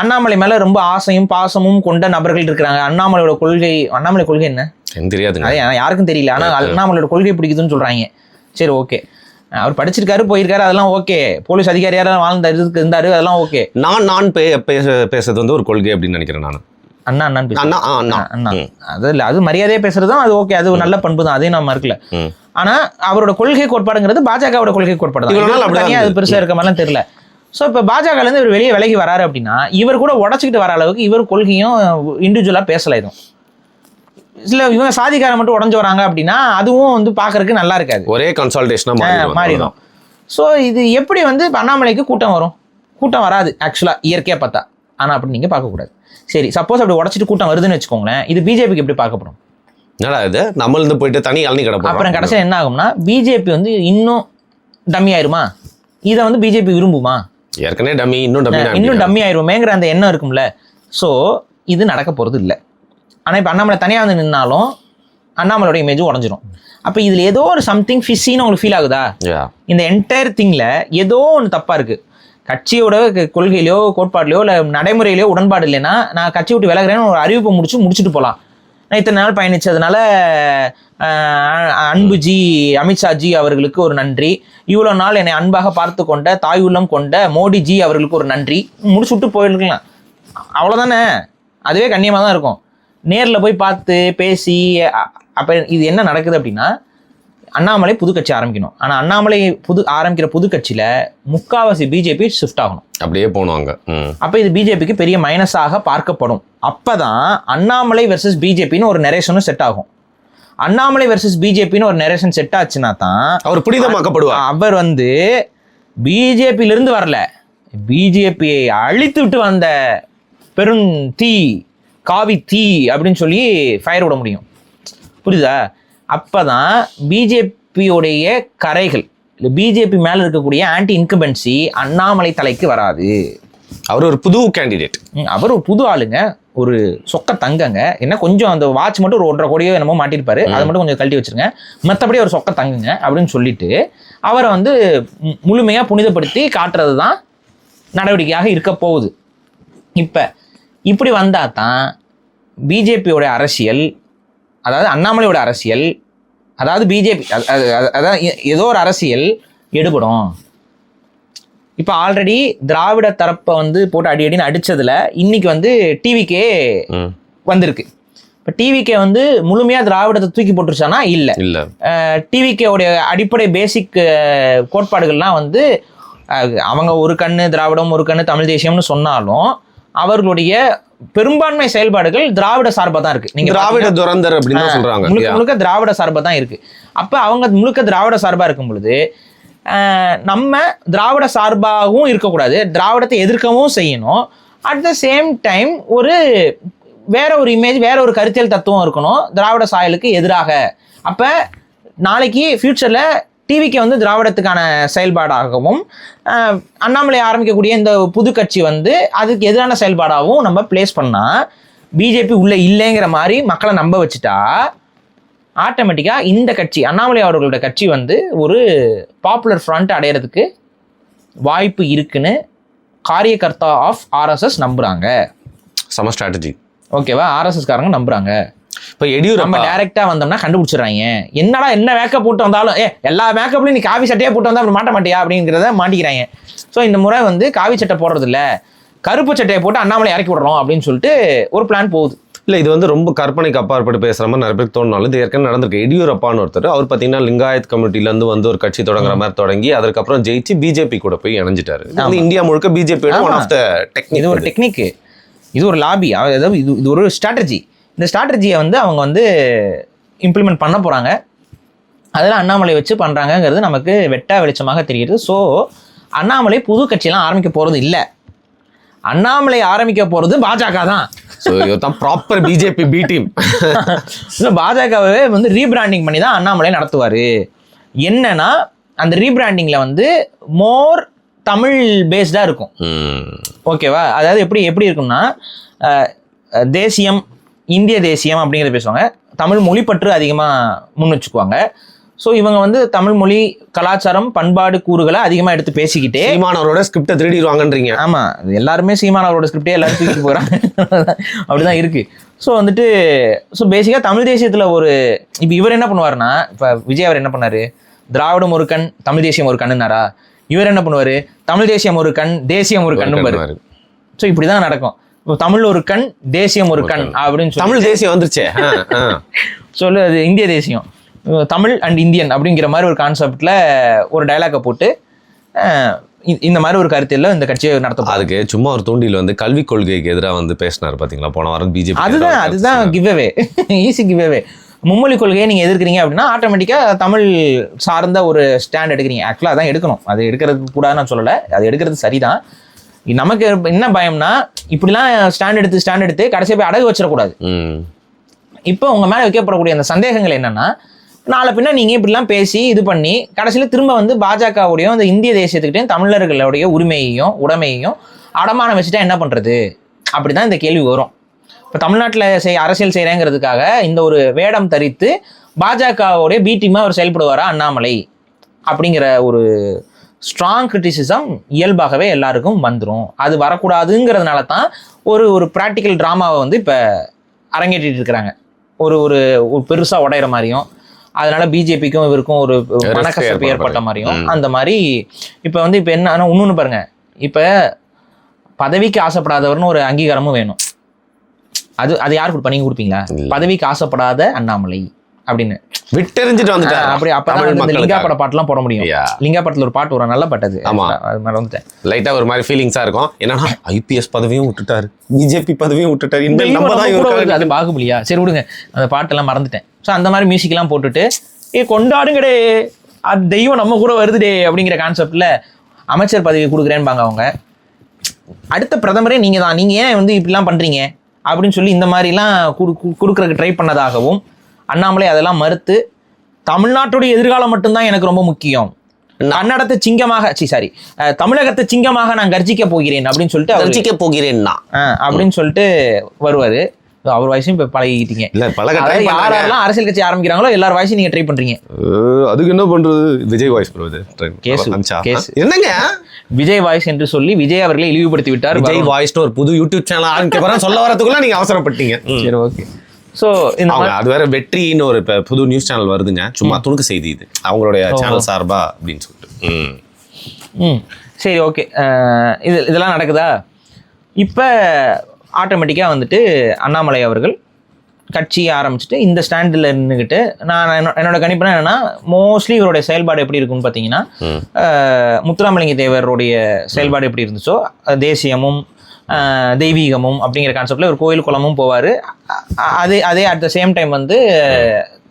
அண்ணாமலை மேலே ரொம்ப ஆசையும் பாசமும் கொண்ட நபர்கள் இருக்கிறாங்க. அண்ணாமலை கொள்கை என்ன தெரியாது, யாருக்கும் தெரியல. ஆனால் அண்ணாமலையோட கொள்கை பிடிக்குதுன்னு சொல்கிறாங்க. சரி, ஓகே, அவர் படிச்சிருக்காரு, போயிருக்காரு, அதெல்லாம் ஓகே. போலீஸ் அதிகாரியாக இருந்தாரு, அதெல்லாம் ஓகே. நான் பேசுறது வந்து ஒரு கொள்கை அப்படின்னு நினைக்கிறேன். நான் அண்ணா அது இல்லை, அது மரியாதையாக பேசுறதும் அது ஓகே, அது ஒரு நல்ல பண்பு தான், அதையும் நம்ம இருக்கல. ஆனா அவரோட கொள்கை கோட்பாடுங்கிறது பாஜகவோட கொள்கை கோட்பாடு தான். தனியா அது பெருசா இருக்க மாதிரிலாம் தெரியல. ஸோ இப்போ பாஜகல இருந்து இவர் வெளியே விலகி வராரு அப்படின்னா இவர் கூட உடச்சிக்கிட்டு வர அளவுக்கு இவர் கொள்கையும் இண்டிவிஜுவலா பேசல. எதுவும் இல்ல இவங்க சாதிக்கார மட்டும் உடஞ்சு வராங்க அப்படின்னா அதுவும் வந்து பாக்குறதுக்கு நல்லா இருக்காது, ஒரே கன்சால்டேஷனா மாறிடும். ஸோ இது எப்படி வந்து அண்ணாமலைக்கு கூட்டம் வரும்? கூட்டம் வராது ஆக்சுவலா இயற்கையா பார்த்தா. ஆனா அப்படி நீங்க பார்க்கக்கூடாது. சரி, சப்போஸ் அப்படி உடச்சிட்டு கூட்டம் வருதுன்னு வச்சுக்கோங்களேன், இது பிஜேபிக்கு எப்படி பார்க்கப்படும்? என்னடா இது, நம்மள போயிட்டு தனி இளநீ கிடப்போம். அப்புறம் கடைசியில் என்ன ஆகும்னா பிஜேபி வந்து இன்னும் டம்மி ஆயிருமா? இதை வந்து பிஜேபி விரும்புமா? ஏற்கனவே டம்மி, இன்னும் டம்மி ஆயிருமேங்கிற அந்த எண்ணம் இருக்கும்ல. ஸோ இது நடக்க போறது இல்லை. ஆனால் இப்போ அண்ணாமலை தனியாக வந்து நின்னாலும் அண்ணாமலையோட இமேஜும் உடஞ்சிரும். அப்போ இதில் ஏதோ ஒரு சம்திங் ஃபிஷின்னு உங்களுக்கு ஃபீல் ஆகுதா? இந்த என்டையர் திங்கில் ஏதோ ஒன்று தப்பாக இருக்குது. கட்சியோட கொள்கையிலையோ கோட்பாடுலையோ இல்லை நடைமுறையிலையோ உடன்பாடு இல்லைன்னா நான் கட்சி விட்டு விலகிறேன்னு ஒரு அறிவிப்பை முடிச்சுட்டு போகலாம். நான் இத்தனை நாள் பயணித்ததுனால அன்புஜி அமித்ஷாஜி அவர்களுக்கு ஒரு நன்றி, இவ்வளோ நாள் என்னை அன்பாக பார்த்து கொண்ட தாய் உள்ளம் கொண்ட மோடிஜி அவர்களுக்கு ஒரு நன்றி, முடிச்சு விட்டு போயிருக்கலாம். அவ்வளோதானே, அதுவே கண்ணியமாக தான் இருக்கும். நேரில் போய் பார்த்து பேசி அப்போ இது என்ன நடக்குது அப்படின்னா அண்ணாமலை புது கட்சி ஆரம்பிக்கணும். ஆனால் அண்ணாமலை ஆரம்பிக்கிற புது கட்சியில் முக்காவாசி பிஜேபி ஷிஃப்ட் ஆகணும், அப்படியே போனவங்க. அப்போ இது பிஜேபிக்கு பெரிய மைனஸாக பார்க்கப்படும். அப்போதான் அண்ணாமலை வெர்சஸ் பிஜேபின்னு ஒரு நரேஷனும் செட் ஆகும். அண்ணாமலை வெர்சஸ் பிஜேபின்னு ஒரு நரேஷன் செட் ஆச்சுன்னா தான் அவர் புனிதமாக்கப்படுவார். அவர் வந்து பிஜேபியிலிருந்து வரல, பிஜேபியை அழித்து விட்டு வந்த பெரும் தீ காவி தீ அப்படின்னு சொல்லி ஃபயர் விட முடியும். புரியுதா? அப்பதான் பிஜேபியோடைய கரைகள் இல்லை பிஜேபி மேல இருக்கக்கூடிய ஆன்டி இன்கம்பன்சி அண்ணாமலை தலைக்கு வராது. அவர் ஒரு புது கேண்டிடேட், அவர் ஒரு புது ஆளுங்க, ஒரு சொக்க தங்கங்க. என்ன கொஞ்சம் அந்த வாட்ச் மட்டும் ஒரு 1.5 கோடியோ என்னமோ மாட்டிருப்பாரு, அதை மட்டும் கொஞ்சம் கழட்டி வச்சிருங்க, மற்றபடி ஒரு சொக்க தங்குங்க அப்படின்னு சொல்லிட்டு அவரை வந்து முழுமையா புனிதப்படுத்தி காட்டுறது தான் நடவடிக்கையாக இருக்க போகுது. இப்ப இப்படி வந்தா தான் பிஜேபியோட அரசியல், அதாவது அண்ணாமலையோட அரசியல், அதாவது பிஜேபி அதாவது ஏதோ ஒரு அரசியல் எடுபடும். இப்போ ஆல்ரெடி திராவிட தரப்பை வந்து போட்டு அடின்னு அடிச்சதுல இன்னைக்கு வந்து டிவிக்கே வந்திருக்கு. இப்போ டிவிக்கே வந்து முழுமையாக திராவிடத்தை தூக்கி போட்டுருச்சானா இல்லை. டிவிக்கேவுடைய அடிப்படை பேசிக் கோட்பாடுகள்லாம் வந்து அவங்க ஒரு கண்ணு திராவிடம் ஒரு கண்ணு தமிழ் தேசியம்னு சொன்னாலும் அவர்களுடைய பெரும்பான்மை செயல்பாடுகள் திராவிட சார்பா தான் இருக்கு. நீங்க திராவிட துரந்தர் அப்படின்னு சொல்றாங்க, முழுக்க திராவிட சார்பா தான் இருக்கு. அப்ப அவங்க முழுக்க திராவிட சார்பா இருக்கும் பொழுது நம்ம திராவிட சார்பாகவும் இருக்கக்கூடாது, திராவிடத்தை எதிர்க்கவும் செய்யணும். அட் த சேம் டைம் வேற ஒரு இமேஜ், வேற ஒரு கருத்தியல் தத்துவம் இருக்கணும் திராவிட சாயலுக்கு எதிராக. அப்ப நாளைக்கு ஃபியூச்சர்ல டிவிக்கு வந்து திராவிடத்துக்கான செயல்பாடாகவும் அண்ணாமலை ஆரம்பிக்கக்கூடிய இந்த புது கட்சி வந்து அதுக்கு எதிரான செயல்பாடாகவும் நம்ம பிளேஸ் பண்ணா பிஜேபி உள்ள இல்லைங்கிற மாதிரி மக்களை நம்ப வச்சுட்டா ஆட்டோமேட்டிக்கா இந்த கட்சி அண்ணாமலை அவர்களோட கட்சி வந்து ஒரு பாப்புலர் ஃப்ரண்ட் அடையிறதுக்கு வாய்ப்பு இருக்குன்னு காரியகர்த்தா ஆஃப் ஆர்எஸ்எஸ் நம்புறாங்க. சம ஸ்ட்ராட்டஜி, ஓகேவா? ஆர்எஸ்எஸ் காரங்க நம்புறாங்க. இப்போ எடியூரப்பா நம்ம டைரக்டா வந்தோம்னா கண்டுபிடிச்சிடறாங்க. என்னடா என்ன மேக்கப் போட்டு வந்தாலும் எல்லா மேக்கப்லையும் நீ காவி சட்டையா போட்டு வந்தா அப்படி மாட்ட மாட்டியா அப்படிங்கிறத மாட்டிக்கிறாங்க. ஸோ இந்த முறை வந்து காவி சட்டை போடுறது இல்லை, கருப்பு சட்டையை போட்டு அண்ணாமலை இறக்கி விடுறோம் அப்படின்னு சொல்லிட்டு ஒரு பிளான் போகுது. இல்லை, இது வந்து ரொம்ப கற்பனைக்கு அப்பாற்பட்டு பேசுகிற மாதிரி நிறைய பேருக்கு தோணுனாலும் இது ஏற்கனவே நடந்திருக்கு. எடியூரப்பான்னு ஒருத்தர், அவர் பார்த்தீங்கன்னா லிங்காயத் கம்யூனிட்டிலேருந்து வந்து ஒரு கட்சி தொடங்குற மாதிரி தொடங்கி அதுக்கப்புறம் ஜெயிச்சு பிஜேபி கூட போய் இணைஞ்சிட்டாரு. இந்தியா முழுக்க பிஜேபியோட ஒன் ஆஃப் த டெக்னிக். இது ஒரு டெக்னிக், இது ஒரு லாபி, அதாவது இது ஒரு ஸ்ட்ராட்டஜி. இந்த ஸ்ட்ராட்டஜியை வந்து அவங்க வந்து இம்ப்ளிமெண்ட் பண்ண போகிறாங்க. அதெல்லாம் அண்ணாமலை வச்சு பண்ணுறாங்கங்கிறது நமக்கு வெட்டா வெளிச்சமாக தெரியுது. ஸோ அண்ணாமலை புது கட்சியெல்லாம் ஆரம்பிக்க போகிறது இல்லை, அண்ணாமலை ஆரம்பிக்க போகிறது பாஜக தான். ஸோ இதுதான் proper BJP B team. So பாஜகவே வந்து ரீபிராண்டிங் பண்ணி தான் அண்ணாமலை நடத்துவார். என்னன்னா அந்த ரீபிராண்டிங்கில் வந்து மோர் தமிழ் பேஸ்டாக இருக்கும், ஓகேவா? அதாவது எப்படி இருக்கும்னா தேசியம், இந்திய தேசியம் அப்படிங்கிறத பேசுவாங்க, தமிழ் மொழிப்பற்று அதிகமாக முன் வச்சுக்குவாங்க. ஸோ இவங்க வந்து தமிழ் மொழி கலாச்சாரம் பண்பாடு கூறுகளை அதிகமாக எடுத்து பேசிக்கிட்டே சீமானவரோட ஸ்கிரிப்டை திருடிடுவாங்கன்றீங்க. ஆமாம், எல்லாருமே சீமானவரோட ஸ்கிரிப்டே எல்லாரும் தூக்கிட்டு போகிறாங்க, அப்படிதான் இருக்குது. ஸோ வந்துட்டு பேசிக்காக தமிழ் தேசியத்தில் இப்போ இவர் என்ன பண்ணுவார்னா, இப்போ விஜய் அவர் என்ன பண்ணார், திராவிடம் ஒரு கண் தமிழ் தேசியம் ஒரு கண்ணுனாரா? இவர் என்ன பண்ணுவார், தமிழ் தேசியம் ஒரு கண் தேசியம் ஒரு கண்ணும் பாரு. ஸோ இப்படி தான் நடக்கும். இப்போ தமிழ் ஒரு கண் தேசியம் ஒரு கண் அப்படின்னு சொல்லி தமிழ் தேசியம் வந்துருச்சே சொல்லு, அது இந்திய தேசியம். தமிழ் அண்ட் இந்தியன் அப்படிங்கிற மாதிரி ஒரு கான்செப்ட்ல ஒரு டைலாக்கை போட்டு இந்த மாதிரி ஒரு கருத்தியல்ல இந்த கட்சியை நடத்த. அதுக்கு சும்மா ஒரு தூண்டில் வந்து கல்விக் கொள்கைக்கு எதிராக வந்து பேசினார் பாத்தீங்களா போன வாரம் பிஜேபி. அதுதான் கிவ்அவே, ஈஸி கிவ்அவே. மும்மொழி கொள்கையை நீங்க எதிர்க்கிறீங்க அப்படின்னா ஆட்டோமேட்டிக்கா தமிழ் சார்ந்த ஒரு ஸ்டாண்ட் எடுக்கிறீங்க. ஆக்சுவலா அதான் எடுக்கணும். அது எடுக்கிறது கூடாது நான் சொல்லலை, அது எடுக்கிறது சரிதான். நமக்கு என்ன பயம்னா இப்படிலாம் ஸ்டாண்ட் எடுத்து கடைசியை போய் அடகு வச்சிடக்கூடாது. இப்போ உங்க மேல வைக்கப்படக்கூடிய அந்த சந்தேகங்கள் என்னன்னா, நாளை பின்ன நீங்க இப்படிலாம் பேசி இது பண்ணி கடைசியில திரும்ப வந்து பாஜகவுடையும் அந்த இந்திய தேசியத்துக்கிட்டையும் தமிழர்களுடைய உரிமையையும் உடைமையையும் அடமானம் வச்சுட்டா என்ன பண்றது, அப்படிதான் இந்த கேள்வி வரும். இப்போ தமிழ்நாட்டில் அரசியல் செய்கிறேங்கிறதுக்காக இந்த ஒரு வேடம் தரித்து பாஜகவுடைய பி டீமாக அவர் செயல்படுவாரா அண்ணாமலை அப்படிங்கிற ஒரு ஸ்ட்ராங் கிரிட்டிசிசம் இயல்பாகவே எல்லாருக்கும் வந்துடும். அது வரக்கூடாதுங்கிறதுனால தான் ஒரு ப்ராக்டிக்கல் ட்ராமாவை வந்து இப்போ அரங்கேற்றிட்டு இருக்கிறாங்க, ஒரு ஒரு பெருசாக உடையிற மாதிரியும், அதனால பிஜேபிக்கும் இவருக்கும் ஒரு மனக்கசப்பு ஏற்பட்ட மாதிரியும். அந்த மாதிரி இப்போ வந்து இப்போ என்ன இன்னொன்று பாருங்க, இப்போ பதவிக்கு ஆசைப்படாதவர்னு ஒரு அங்கீகாரமும் வேணும். அது யாரு கொடுப்பா, நீங்க கொடுப்பீங்களா? பதவிக்கு ஆசைப்படாத அண்ணாமலை அப்படின்னு விட்டெறிஞ்சிட்டு வந்துட்டாரு. அப்படி அப்பதான் இந்த லிங்கா பட பாட்டுலாம் போட முடியும். லிங்கா படத்துல ஒரு பாட்டு வரும், நல்ல பாட்டு அது. ஆமா, அது மாதிரி வந்துட்டேன். லைட்டா ஒரு மாதிரி ஃபீலிங்ஸா இருக்கும். என்னன்னா ஐபிஎஸ் பதவியும் விட்டுட்டாரு, பிஜேபி பதவியும் விட்டுட்டாரு, அது பாகுபலியா? சரி விடுங்க, அந்த பாட்டெல்லாம் மறந்துட்டேன். ஸோ அந்த மாதிரி மியூசிக் எல்லாம் போட்டுட்டு கொண்டாடுங்கடே, அது தெய்வம் நம்ம கூட வருதுடே அப்படிங்கிற கான்செப்ட்ல அமைச்சர் பதவி கொடுக்குறேன்பாங்க அவங்க. அடுத்த பிரதமரே நீங்க தான், நீங்க ஏன் வந்து இப்படிலாம் பண்றீங்க அப்படின்னு சொல்லி இந்த மாதிரிலாம் கொடுக்குறதுக்கு ட்ரை பண்ணதாகவும், அண்ணாமலை அதெல்லாம் மறுத்து தமிழ்நாட்டுடைய எதிர்காலம் மட்டும்தான் எனக்கு ரொம்ப முக்கியம், கன்னடத்தை சிங்கமாக தமிழகத்தை சிங்கமாக நான் கர்ஜிக்க போகிறேன் அப்படின்னு சொல்லிட்டு கர்ஜிக்க போகிறேன்னா அப்படின்னு சொல்லிட்டு வருவாரு. அவர் வயசும் இப்ப பழகிட்டீங்க. யாரெல்லாம் அரசியல் கட்சி ஆரம்பிக்கிறாங்களோ எல்லார் வயசும் நீங்க ட்ரை பண்றீங்க. அதுக்கு என்ன பண்றது, விஜய் வாய்ஸ் என்னங்க விஜய் வாய்ஸ் என்று சொல்லி விஜய் அவர்களை இழிவுபடுத்தி விட்டார். விஜய் வாய்ஸ் ஒரு புது யூடியூப் சேனல் ஆரம்பிக்க சொல்ல வரதுக்குள்ள நீங்க அவசரப்பட்டீங்க. சரி, ஓகே. ஸோ அது வேற வெற்றின்னு ஒரு புது நியூஸ் சேனல் வருதுங்க, சும்மா துணுக்கு செய்தி இது அவங்களுடைய சேனல் சார்பா அப்படின்னு சொல்லிட்டு. சரி, ஓகே. இதெல்லாம் நடக்குதா? இப்போ ஆட்டோமேட்டிக்காக வந்துட்டு அண்ணாமலை அவர்கள் கட்சியை ஆரம்பிச்சுட்டு இந்த ஸ்டாண்டில் நின்றுக்கிட்டு, நான் என்னோட கணிப்புனா என்னன்னா, மோஸ்ட்லி இவருடைய செயல்பாடு எப்படி இருக்குன்னு பார்த்தீங்கன்னா, முத்துராமலிங்க தேவருடைய செயல்பாடு எப்படி இருந்துச்சோ, தேசியமும் தெய்வீகமும் அப்படிங்கிற கான்செப்ட்ல ஒரு கோயில் குளமும் போவார். அதே அட் த சேம் டைம் வந்து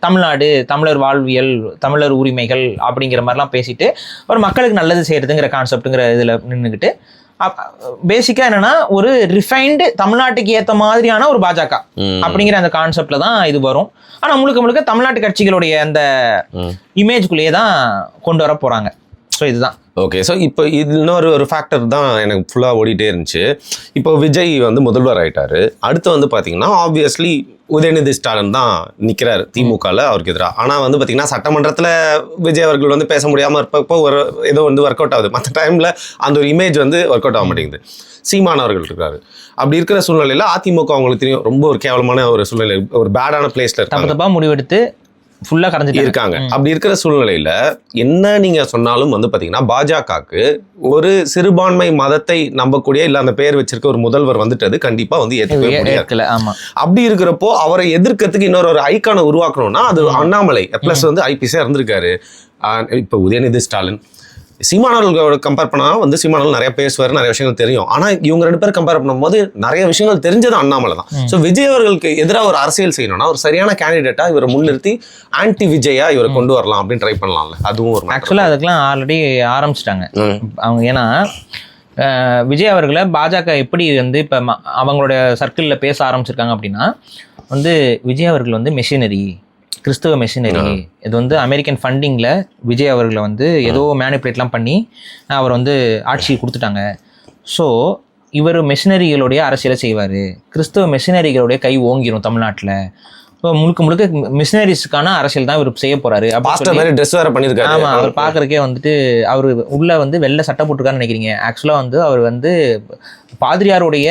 தமிழ்நாடு, தமிழர் வாழ்வியல், தமிழர் உரிமைகள் அப்படிங்கிற மாதிரிலாம் பேசிட்டு ஒரு மக்களுக்கு நல்லது செய்யறதுங்கிற கான்செப்ட்டுங்கிற இதில் நின்றுக்கிட்டு, பேசிக்கா என்னன்னா ஒரு ரிஃபைன்டு தமிழ்நாட்டுக்கு ஏற்ற மாதிரியான ஒரு பாஜக அப்படிங்கிற அந்த கான்செப்ட்ல தான் இது வரும். ஆனா முழுக்க தமிழ்நாட்டு கட்சிகளுடைய அந்த இமேஜ்குள்ளேயே தான் கொண்டு வர போறாங்க. ஸோ இதுதான் ஓகே. ஸோ இப்போ இது இன்னொரு ஃபேக்டர் தான் எனக்கு ஃபுல்லாக ஓடிட்டே இருந்துச்சு. இப்போ விஜய் வந்து முதல்வர் ஆயிட்டாரு. அடுத்து வந்து பார்த்தீங்கன்னா ஆப்வியஸ்லி உதயநிதி ஸ்டாலின் தான் நிற்கிறாரு திமுகவில் அவருக்கு எதிராக. ஆனால் வந்து பார்த்தீங்கன்னா சட்டமன்றத்தில் விஜய் அவர்கள் வந்து பேச முடியாமல் இருப்பப்போ ஏதோ வந்து ஒர்க் அவுட் ஆகுது. மற்ற டைமில் அந்த ஒரு இமேஜ் வந்து ஒர்க் அவுட் ஆக மாட்டேங்குது. சீமான் அவர்கள் இருக்காரு. அப்படி இருக்கிற சூழ்நிலையில் அதிமுக அவங்களுக்கு தெரியும் ரொம்ப ஒரு கேவலமான ஒரு சூழ்நிலை, ஒரு பேடான பிளேஸ்ல தப்பா முடிவெடுத்து ஃபுல்லாக கரைஞ்சிட்டு இருக்காங்க. அப்படி இருக்கிற சூழ்நிலையில என்ன நீங்க சொன்னாலும் வந்து பாத்தீங்கன்னா பாஜகவுக்கு ஒரு சிறுபான்மை மதத்தை நம்பக்கூடிய இல்ல அந்த பெயர் வச்சிருக்க ஒரு முதல்வர் வந்துட்டது கண்டிப்பா வந்து ஏற்றுக்கவே முடியாது. அப்படி இருக்கிறப்போ அவரை எதிர்க்கிறதுக்கு இன்னொரு ஒரு ஐக்கானை உருவாக்கணும்னா அது அண்ணாமலை பிளஸ் வந்து ஐபிஎஸ்ஸா இருந்திருக்காரு. இப்ப உதயநிதி ஸ்டாலின் சீமானவர்களோட கம்பேர் பண்ணா வந்து சீமானவர்கள் நிறைய பேசுவார், நிறைய விஷயங்கள் தெரியும். ஆனா இவங்க 2 பேரும் கம்பேர் பண்ணும்போது நிறைய விஷயங்கள் தெரிஞ்சது அண்ணாமலை தான். ஸோ விஜய் அவர்களுக்கு எதிராக ஒரு அரசியல் செய்யணும்னா ஒரு சரியான கேண்டிடேட்டா இவரை முன்னிறுத்தி ஆன்டி விஜயா இவரை கொண்டு வரலாம் அப்படின்னு ட்ரை பண்ணலாம்ல. அதுவும் ஒரு ஆக்சுவலா அதுக்கெல்லாம் ஆல்ரெடி ஆரம்பிச்சிட்டாங்க அவங்க. ஏன்னா விஜய் அவர்களை பாஜக எப்படி வந்து இப்போ அவங்களோட சர்க்கிளில் பேச ஆரம்பிச்சிருக்காங்க அப்படின்னா வந்து விஜய் அவர்கள் வந்து மெஷினரி, கிறிஸ்தவ மெஷினரி, இது வந்து அமெரிக்கன் ஃபண்டிங்கில் விஜய் அவர்களை வந்து ஏதோ மேனிப்புலேட்லாம் பண்ணி அவர் வந்து ஆட்சி கொடுத்துட்டாங்க. ஸோ இவர் மெஷினரிகளுடைய அரசியலை செய்வார், கிறிஸ்தவ மெஷினரிகளுடைய கை ஓங்கிரும் தமிழ்நாட்டில். ஸோ முழுக்க மிஷினரிஸ்க்கான அரசியல் தான் இவர் செய்ய போறாரு. ட்ரெஸ் வேற பண்ணியிருக்காரு. ஆமா, அவர் பார்க்கறக்கே வந்துட்டு அவர் உள்ள வந்து வெள்ளை சட்டை போட்டிருக்காருன்னு நினைக்கிறீங்க. ஆக்சுவலா வந்து அவர் வந்து பாதிரியாருடைய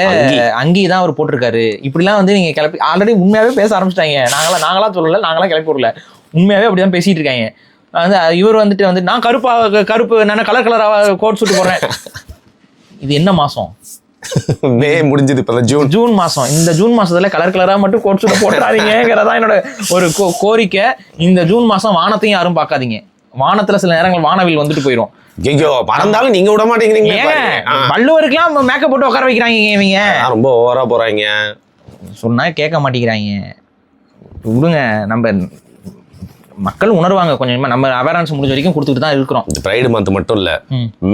அங்கி தான் அவர் போட்டிருக்காரு. இப்படிலாம் வந்து நீங்க கிளப்பி ஆல்ரெடி உண்மையாவே பேச ஆரம்பிச்சிட்டாங்க. நாங்களா சொல்லல, நாங்களாம் கிளப்பி விடல, உண்மையாவே அப்படிதான் பேசிட்டு இருக்காங்க. வந்து இவர் வந்துட்டு நான் கருப்பு நான் கலர் கலராக கோட் சூட்டு போடுறேன். இது என்ன மாசம்? மே முடிஞ்சது இப்ப ஜூன் மாசம். இந்த ஜூன் மாசத்துல கலர் கலரா மட்டும் கோட் சூட் போட்டுறாதீங்கிறதா என்னோட ஒரு கோரிக்கை. இந்த ஜூன் மாசம் வானத்தையும் யாரும் பார்க்காதீங்க. வானத்துல சில நேரங்கள் வானவில் வந்துட்டு போயிடும். ஐயோ பறந்தாலும் நீங்க விட மாட்டேங்கிறீங்க. வள்ளுவருக்குலாம் மேக்கப் போட்டு உட்கார வைக்கிறாங்க இவங்க. ரொம்ப ஓவரா போறாங்க. சொன்னா கேட்க மாட்டேங்கிறாங்க. விடுங்க, நம்ம மக்கள் உணர்வாங்க கொஞ்சமா. நம்ம அவேர்னஸ் முடிஞ்ச வரைக்கும் கொடுத்துட்டு தான் இருக்கிறோம். இந்த பிரைடு மந்த் மட்டும் இல்ல,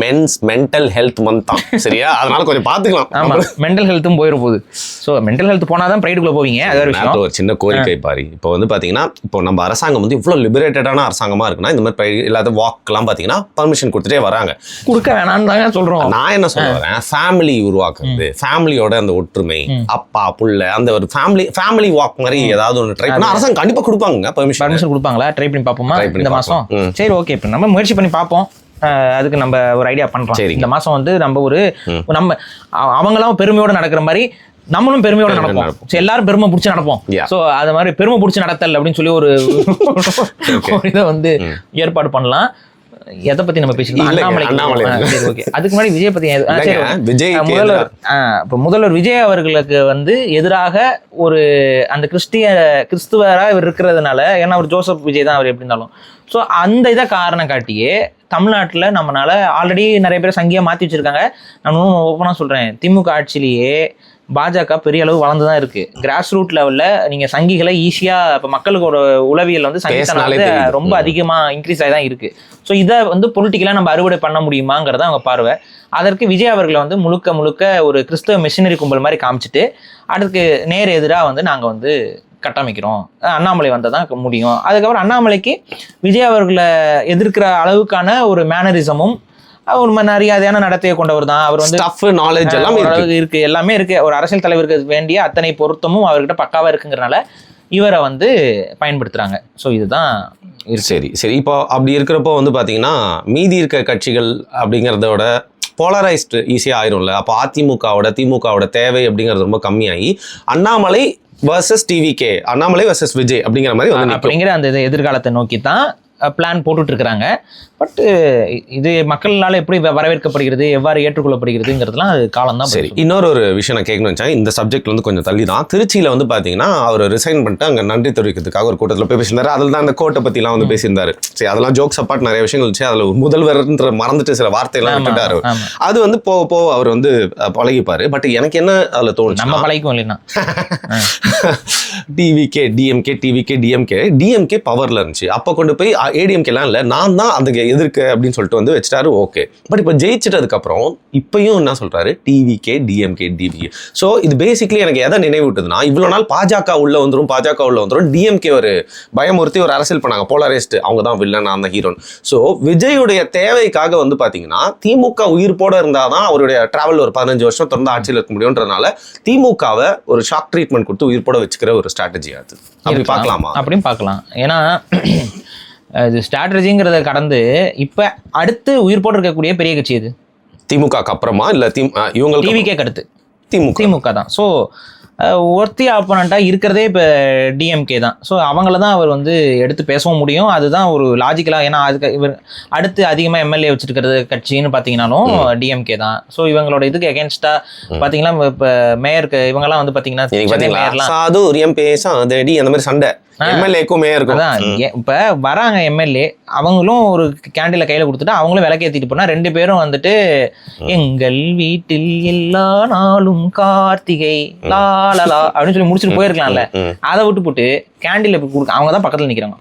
மென்ஸ் மென்டல் ஹெல்த் மந்த் தான், சரியா? அதனால கொஞ்சம் பாத்துக்கலாம். ஆமா, மென்டல் ஹெல்த்தும் போயிட போகுது. ஸோ மென்டல் ஹெல்த் போனாதான் பிரைடுக்குள்ள போவீங்க. அது ஒரு விஷயம். ஒரு சின்ன கோரிக்கை பாரு. இப்போ வந்து பாத்தீங்கன்னா, இப்போ நம்ம அரசாங்கம் வந்து இவ்வளவு லிபரேட்டடான அரசாங்கமா இருக்குன்னா, இந்த மாதிரி பிரைடு இல்லாத வாக்லாம் பாத்தீங்கன்னா பர்மிஷன் கொடுத்துட்டே வராங்க. கொடுக்க வேணாம்னு தாங்க சொல்றோம். நான் என்ன சொல்ல வரேன், ஃபேமிலி உருவாக்குறது, ஃபேமிலியோட அந்த ஒற்றுமை, அப்பா புள்ள, அந்த ஒரு ஃபேமிலி வாக் மாதிரி ஏதாவது ஒன்று ட்ரை பண்ணா அரசாங்கம் கண்டிப்பா கொடுப்பாங்க. பர்மிஷன் கொடுப்பாங்களா? ட்ரை பண்ணி பார்ப்போமா இந்த மாசம்? சரி, ஓகே. இப்போ நம்ம முயற்சி பண்ணி பார்ப்போம். அதுக்கு நம்ம ஒரு ஐடியா பண்றோம். இந்த மாசம் வந்து நம்ம நம்ம அவங்களாம் பெருமையோட நடக்கிற மாதிரி நம்மளும் பெருமையோட நடப்போம். எல்லாரும் பெருமை பிடிச்சி நடப்போம். சோ அது மாதிரி பெருமை பிடிச்சி நடத்தல் அப்படின்னு சொல்லி ஒரு இதை வந்து ஏற்பாடு பண்ணலாம். எதை பத்தி நம்ம பேசிக்கலாம்? அண்ணாமலை. அதுக்கு முன்னாடி விஜய் பத்தி. முதல்வர் விஜய் அவர்களுக்கு வந்து எதிராக ஒரு அந்த கிறிஸ்துவரா இவர் இருக்கிறதுனால, ஏன்னா அவர் ஜோசப் விஜய் தான் அவர் எப்படி இருந்தாலும். ஸோ அந்த இதை காரணம் காட்டியே தமிழ்நாட்டில் நம்மளால ஆல்ரெடி நிறைய பேர் சங்கியா மாற்றி வச்சிருக்காங்க. நான் ஓப்பனாக சொல்றேன், திமுக ஆட்சியிலேயே பாஜக பெரிய அளவு வளர்ந்து தான் இருக்கு. கிராஸ் ரூட் லெவல்ல நீங்க சங்கிகளை ஈஸியா இப்ப மக்களுக்கோட உளவியல் வந்து சங்கித்தனால ரொம்ப அதிகமா இன்க்ரீஸ் ஆகி தான் இருக்கு. ஸோ இதை வந்து பொலிட்டிக்கலா நம்ம அறுவடை பண்ண முடியுமாங்கிறத அவங்க பார்வை. அதற்கு விஜய் அவர்களை வந்து முழுக்க ஒரு கிறிஸ்தவ மிஷினரி கும்பல் மாதிரி காமிச்சிட்டு அதுக்கு நேர் எதிராக வந்து நாங்க வந்து கட்டமைக்கிறோம், அண்ணாமலை வந்தால் தான் முடியும். அதுக்கப்புறம் அண்ணாமலைக்கு விஜய் அவர்களை எதிர்க்கிற அளவுக்கான ஒரு மேனரிசமும் ஒரு மரியாதையான நடத்தையை கொண்டவர் தான். அவர் வந்து நாலேஜ் எல்லாம் இருக்கு, எல்லாமே இருக்கு. ஒரு அரசியல் தலைவருக்கு வேண்டிய அத்தனை பொருத்தமும் அவர்கிட்ட பக்காவா இருக்குங்கிறனால இவரை வந்து பயன்படுத்துறாங்க. ஸோ இதுதான். சரி. இப்போ அப்படி இருக்கிறப்போ வந்து பாத்தீங்கன்னா மீதி இருக்க கட்சிகள் அப்படிங்கிறதோட போலரைஸ்டு ஈஸியாக ஆயிரும்ல. அப்போ திமுகவோட தேவை அப்படிங்கிறது ரொம்ப கம்மியாகி Annamalai versus TVK, Annamalai versus Vijay அப்படிங்கிற மாதிரி வந்து அப்படிங்கிற அந்த எதிர்காலத்தை நோக்கி தான் பிளான் போட்டுட்டு இருக்கிறாங்க. பட் இது மக்களால் எப்படி வரவேற்கப்படுகிறது, எவ்வாறு ஏற்றுக்கொள்ளப்படுகிறதுங்கிறதுலாம் அது காலம் தான். சரி, இன்னொரு விஷயம் நான் கேட்கணும்னு வச்சேன். இந்த சப்ஜெக்ட் வந்து கொஞ்சம் தள்ளி தான். திருச்சியில் வந்து பார்த்தீங்கன்னா அவர் ரிசைன் பண்ணிட்டு அங்கே நன்றி தெரிவிக்கிறதுக்காக ஒரு கூட்டத்தில் போய் பேசியிருந்தாரு. அதில் தான் அந்த கோட்டை பற்றிலாம் வந்து பேசியிருந்தாரு. சரி, அதெல்லாம் ஜோக்ஸ் அப்பாட் நிறைய விஷயங்கள் இருந்துச்சு. அதில் முதல்வர்ன்ற மறந்துட்டு சில வார்த்தையெல்லாம் விட்டுட்டாரு. அது வந்து போக அவர் வந்து பழகிப்பாரு. பட் எனக்கு என்ன அதில் தோணுச்சு, நம்ம பழகிக்கும் இல்லைன்னா டிஎம்கே பவர்ல இருந்துச்சு. அப்போ கொண்டு போய் ஏடிஎம்கேலாம் இல்லை, நான் தான் அதுக்கு எதிர்க்க அப்படின்னு சொல்லிட்டு வந்து வச்சுட்டாரு. ஓகே. பட் இப்போ ஜெயிச்சிட்டதுக்கு அப்புறம் இப்பயும் என்ன சொல்றாரு, டிவிகே டிஎம்கே. ஸோ இது பேசிக்கலி எனக்கு எதை நினைவூட்டுதுன்னா, இவ்வளவு நாள் பாஜக உள்ள வந்துடும் டிஎம்கே ஒரு பயமுறுத்தி ஒரு அரசியல் பண்ணாங்க, போலரைஸ்ட், அவங்க தான் வில்லன், அந்த ஹீரோன். ஸோ விஜயுடைய தேவைக்காக வந்து பாத்தீங்கன்னா திமுக உயிர்ப்போட இருந்தாதான் அவருடைய டிராவல் ஒரு 15 வருஷம் தொடர்ந்து ஆட்சியில் இருக்க முடியும்ன்றதுனால திமுகவை ஒரு ஷாக் ட்ரீட்மெண்ட் கொடுத்து உயிர்ப்போட வச்சுக்கிற ஒரு ஸ்ட்ராட்டஜி. அது அப்படி பார்க்கலாமா? அப்படின்னு பார்க்கலாம். ஏன்னா இது ஸ்ட்ராட்டஜிங்கிறத கடந்து இப்போ அடுத்து உயிர் போட்டு இருக்கக்கூடிய பெரிய கட்சி எது? திமுக அப்புறமா இல்லை இவங்க டிவிகே அடுத்து திமுக தான். ஸோ ஒர்த்தி ஆப்போனண்ட்டாக இருக்கிறதே இப்போ டிஎம்கே தான். ஸோ அவங்கள தான் அவர் வந்து எடுத்து பேசவும் முடியும். அதுதான் ஒரு லாஜிக்கலாக. ஏன்னா அதுக்கு இவர் அடுத்து அதிகமாக எம்எல்ஏ வச்சுருக்கிறது கட்சின்னு பார்த்தீங்கன்னாலும் டிஎம்கே தான். ஸோ இவங்களோட இதுக்கு எகென்ஸ்டாக பார்த்தீங்கன்னா இப்போ மேயருக்கு இவங்கெல்லாம் வந்து பார்த்தீங்கன்னா சாதுரியம் பேசாதடி அந்த மாதிரி சண்டை எம்எல்ஏக்கும் மேயருக்கும் அதான். இப்போ வராங்க எம்எல்ஏ, அவங்களும் ஒரு கேண்டில கையில் கொடுத்துட்டு அவங்களும் விளக்கேற்றிட்டு போனால் 2 பேரும் வந்துட்டு எங்கள் வீட்டில் எல்லா நாளும் கார்த்திகை லாலலா அப்படின்னு சொல்லி முடிச்சுட்டு போயிருக்கலாம்ல. அதை விட்டு போட்டு கேண்டில் கொடுக்க அவங்க தான் பக்கத்தில் நிற்கிறாங்க.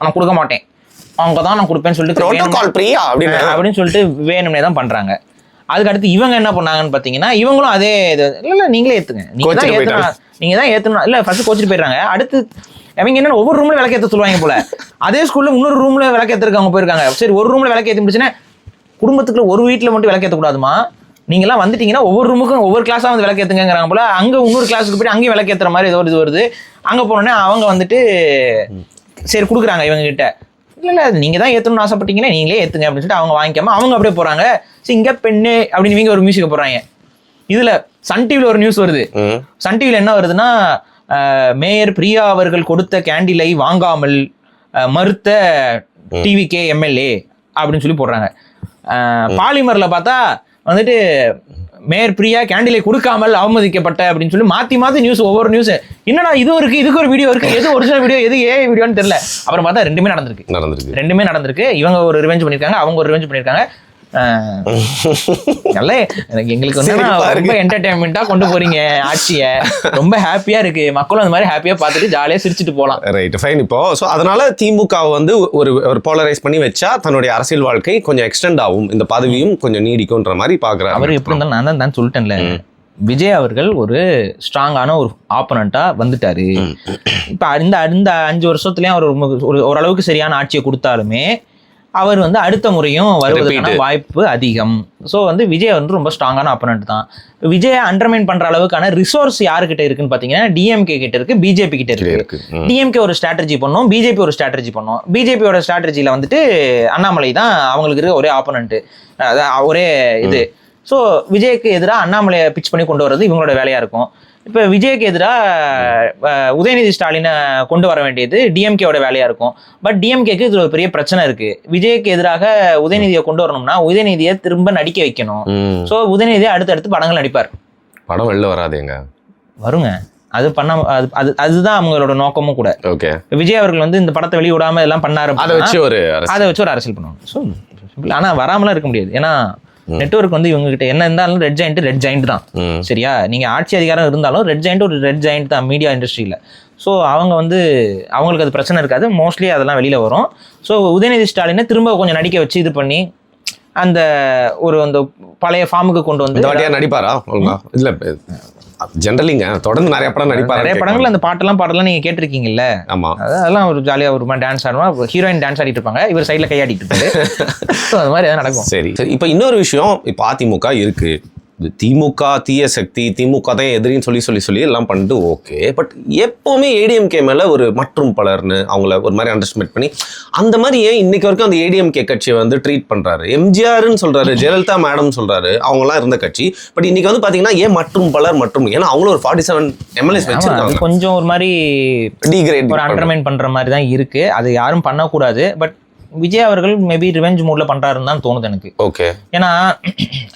நான் கொடுக்க மாட்டேன், அவங்க தான் நான் கொடுப்பேன்னு சொல்லிட்டு அப்படின்னு சொல்லிட்டு வேணும்னே தான் பண்ணுறாங்க. அதுக்கு அடுத்து இவங்க என்ன பண்ணாங்கன்னு பார்த்தீங்கன்னா, இவங்களும் அதே இது இல்லை நீங்களே ஏற்றுங்க, நீங்கள் தான் ஏற்றணும் இல்லை ஃபர்ஸ்ட் கோச்சிட்டு போயிடுறாங்க. அடுத்து அவங்க என்ன ஒவ்வொரு ரூம்ல விளக்கேற்ற சொல்லுவாங்க போல. அதே ஸ்கூல்ல இன்னொரு ரூம்ல விளக்கேற்றுக்கு அவங்க போயிருக்காங்க. சரி, ஒரு ரூம்ல விளக்கேற்றி முடிச்சுன்னா குடும்பத்துக்குள்ள ஒரு வீட்டில் மட்டும் விளக்கேற்றக்கூடாதுமா, நீங்களாம் வந்துட்டீங்கன்னா ஒவ்வொரு ரூமுக்கும் ஒவ்வொரு கிளாஸாக வந்து விளக்கேற்றுங்கிறாங்க போல. அங்கே இன்னொரு கிளாஸுக்கு போய்ட்டு அங்கேயும் விளக்கேற்றுற மாதிரி ஏதோ இது வருது. அங்கே போனோடனே அவங்க வந்துட்டு சரி கொடுக்குறாங்க இவங்க கிட்ட. இல்லை நீங்கள் தான் ஏற்றணும்னு ஆசைப்பட்டீங்கன்னா நீங்களே ஏற்றுங்க அப்படின்னு சொல்லிட்டு அவங்க வாங்கிக்காம அவங்க அப்படியே போகிறாங்க. சரி, இங்கே பெண்ணு அப்படின்னு இவங்க ஒரு மியூசிக்கை போடுறாங்க. இதில் சன் டிவியில் ஒரு நியூஸ் வருது. சன் டிவியில் என்ன வருதுன்னா, மேயர் பிரியா அவர்கள் கொடுத்த கேண்டிலை வாங்காமல் மறுத்த டிவிகே எம்எல்ஏ அப்படின்னு சொல்லி போடுறாங்க. பாலிமரில் பார்த்தா வந்துட்டு மேயர் பிரியா கேண்டிலை கொடுக்காமல் அவமதிக்கப்பட்ட அப்படின்னு சொல்லி மாத்தி நியூஸ், ஒவ்வொரு நியூஸ் என்னடா இது இருக்கு, இதுக்கு ஒரு வீடியோ இருக்கு, எது ஒரிஜினல் வீடியோ எது ஏஐ வீடியோன்னு தெரியல. அப்புறம் பார்த்தா ரெண்டுமே நடந்திருக்கு. இவங்க ஒரு ரிவெஞ்ச் பண்ணிருக்காங்க, அவங்க ஒரு ரிவெஞ்ச் பண்ணிருக்காங்க. எங்களுக்கு வந்து ரொம்ப என்டர்டைன்மெண்டா கொண்டு போறீங்க ஆட்சியை, ரொம்ப ஹாப்பியா இருக்கு, மக்களும் அந்த மாதிரி ஹாப்பியா பார்த்துட்டு ஜாலியா சிரிச்சுட்டு போலாம். Right, fine. இப்போ ஸோ அதனால திமுக வந்து ஒரு போலரைஸ் பண்ணி வச்சா தன்னுடைய அரசியல் வாழ்க்கை கொஞ்சம் எக்ஸ்டெண்ட் ஆகும், இந்த பதவியும் கொஞ்சம் நீடிக்கும்ன்ற மாதிரி பாக்குறாரு. அவர் எப்படி இருந்தாலும் நான் தான் சொல்லிட்டேன்ல, விஜய் அவர்கள் ஒரு ஸ்ட்ராங்கான ஒரு ஆப்பனண்டா வந்துட்டாரு. இப்ப இந்த 5 வருஷத்துலயும் அவர் ஓரளவுக்கு சரியான ஆட்சியை கொடுத்தாலுமே அவர் வந்து அடுத்த முறையும் வருவதற்கான வாய்ப்பு அதிகம். ஸோ வந்து விஜய் வந்து ரொம்ப ஸ்ட்ராங்கான ஆப்பனண்ட் தான். விஜயை அண்டர்மைன் பண்ற அளவுக்கான ரிசோர்ஸ் யாருக்கிட்ட இருக்குன்னு பாத்தீங்கன்னா டிஎம்கே கிட்ட இருக்கு, பிஜேபி கிட்ட இருக்கு. டிஎம்கே ஒரு ஸ்ட்ராட்டஜி பண்ணும், பிஜேபி ஒரு ஸ்ட்ராட்டஜி பண்ணும். பிஜேபியோட ஸ்ட்ராட்டஜியில வந்துட்டு அண்ணாமலை தான் அவங்களுக்கு இருக்க ஒரே ஆப்பனண்ட், ஒரே இது. ஸோ விஜய்க்கு எதிராக அண்ணாமலையை பிச் பண்ணி கொண்டு வர்றது இவங்களோட வேலையா இருக்கும். இப்போ விஜய்க்கு எதிராக உதயநிதி ஸ்டாலினை கொண்டு வர வேண்டியது டிஎம்கேவோட வேலையா இருக்கும். பட் டிஎம்கேக்கு இது ஒரு பெரிய பிரச்சனை இருக்கு. விஜய்க்கு எதிராக உதயநிதியை கொண்டு வரணும்னா உதயநிதியை திரும்ப நடிக்க வைக்கணும். ஸோ உதயநிதியை அடுத்தடுத்து படங்கள் நடிப்பார். படம் வெளில வராதுங்க, வருங்க. அது பண்ண அதுதான் அவங்களோட நோக்கமும் கூட. ஓகே, விஜய் அவர்கள் வந்து இந்த படத்தை வெளியிடாம எல்லாம் பண்ணாரு, அதை வச்சு ஒரு அரசியல் பண்ணுவாங்க. ஸோ ஆனா வராமலாம் இருக்க முடியாது. ஏன்னா நெட்வொர்க் வந்து இவங்க கிட்ட என்ன இருந்தாலும் ரெட் ஜாயிண்ட் தான். சரியா, நீங்க ஆட்சி அதிகாரம் இருந்தாலும் ரெட் ஜாயிண்ட் தான் மீடியா இண்டஸ்ட்ரியில. ஸோ அவங்க வந்து அவங்களுக்கு அது பிரச்சனை இருக்காது, மோஸ்ட்லி அதெல்லாம் வெளியில வரும். ஸோ உதயநிதி ஸ்டாலினை திரும்ப கொஞ்சம் நடிக்க வச்சு இது பண்ணி அந்த அந்த பழைய ஃபார்முக்கு கொண்டு வந்து நடிப்பாரா? இல்ல ஜெனரலிங்க தொடர்ந்து நிறைய படம் நடிப்பாரு, நிறைய படங்கள் அந்த பாட்டெல்லாம் நீங்க கேட்டிருக்கீங்கல்ல. ஆமா, அதெல்லாம் ஒரு ஜாலியா ஒரு மாதிரி டான்ஸ் ஆடுவா, ஹீரோயின் டான்ஸ் ஆடிட்டு இருப்பாங்க, இவர் சைட்ல கையாடிட்டு இருப்பாரு. அது மாதிரி எதாவது நடக்கும். சரி, இப்போ இன்னொரு விஷயம், இப்போ அதிமுக இருக்கு, திமுக தீய சக்தி, திமுக தான் எதிரின்னு சொல்லி எல்லாம் பண்ணிட்டு ஓகே. பட் எப்பவுமே ஏடிஎம்கே மேல ஒரு மற்றும் பலர்னு அவங்கள ஒரு மாதிரி அண்டர்ஸ்டிமேட் பண்ணி அந்த மாதிரி ஏன் இன்னைக்கு வரைக்கும் அந்த ஏடிஎம்கே கட்சியை வந்து ட்ரீட் பண்றாரு? எம்ஜிஆர்னு சொல்றாரு, ஜெயலலிதா மேடம் சொல்றாரு, அவங்கலாம் இருந்த கட்சி. பட் இன்னைக்கு வந்து பாத்தீங்கன்னா ஏன் மற்றும் பலர் ஏன்னா அவங்களும் ஒரு 47 எம்எல்ஏஸ் வச்சிருக்காங்க. கொஞ்சம் ஒரு மாதிரி டிகிரேட் ஒரு அண்டர்மைன் பண்ற மாதிரி தான் இருக்கு. அது யாரும் பண்ணக்கூடாது. பட் விஜய் அவர்கள் மேபி ரிவெஞ்ச் மூட்ல பண்றாருன்னு தான் தோணுது எனக்கு. ஓகே, ஏன்னா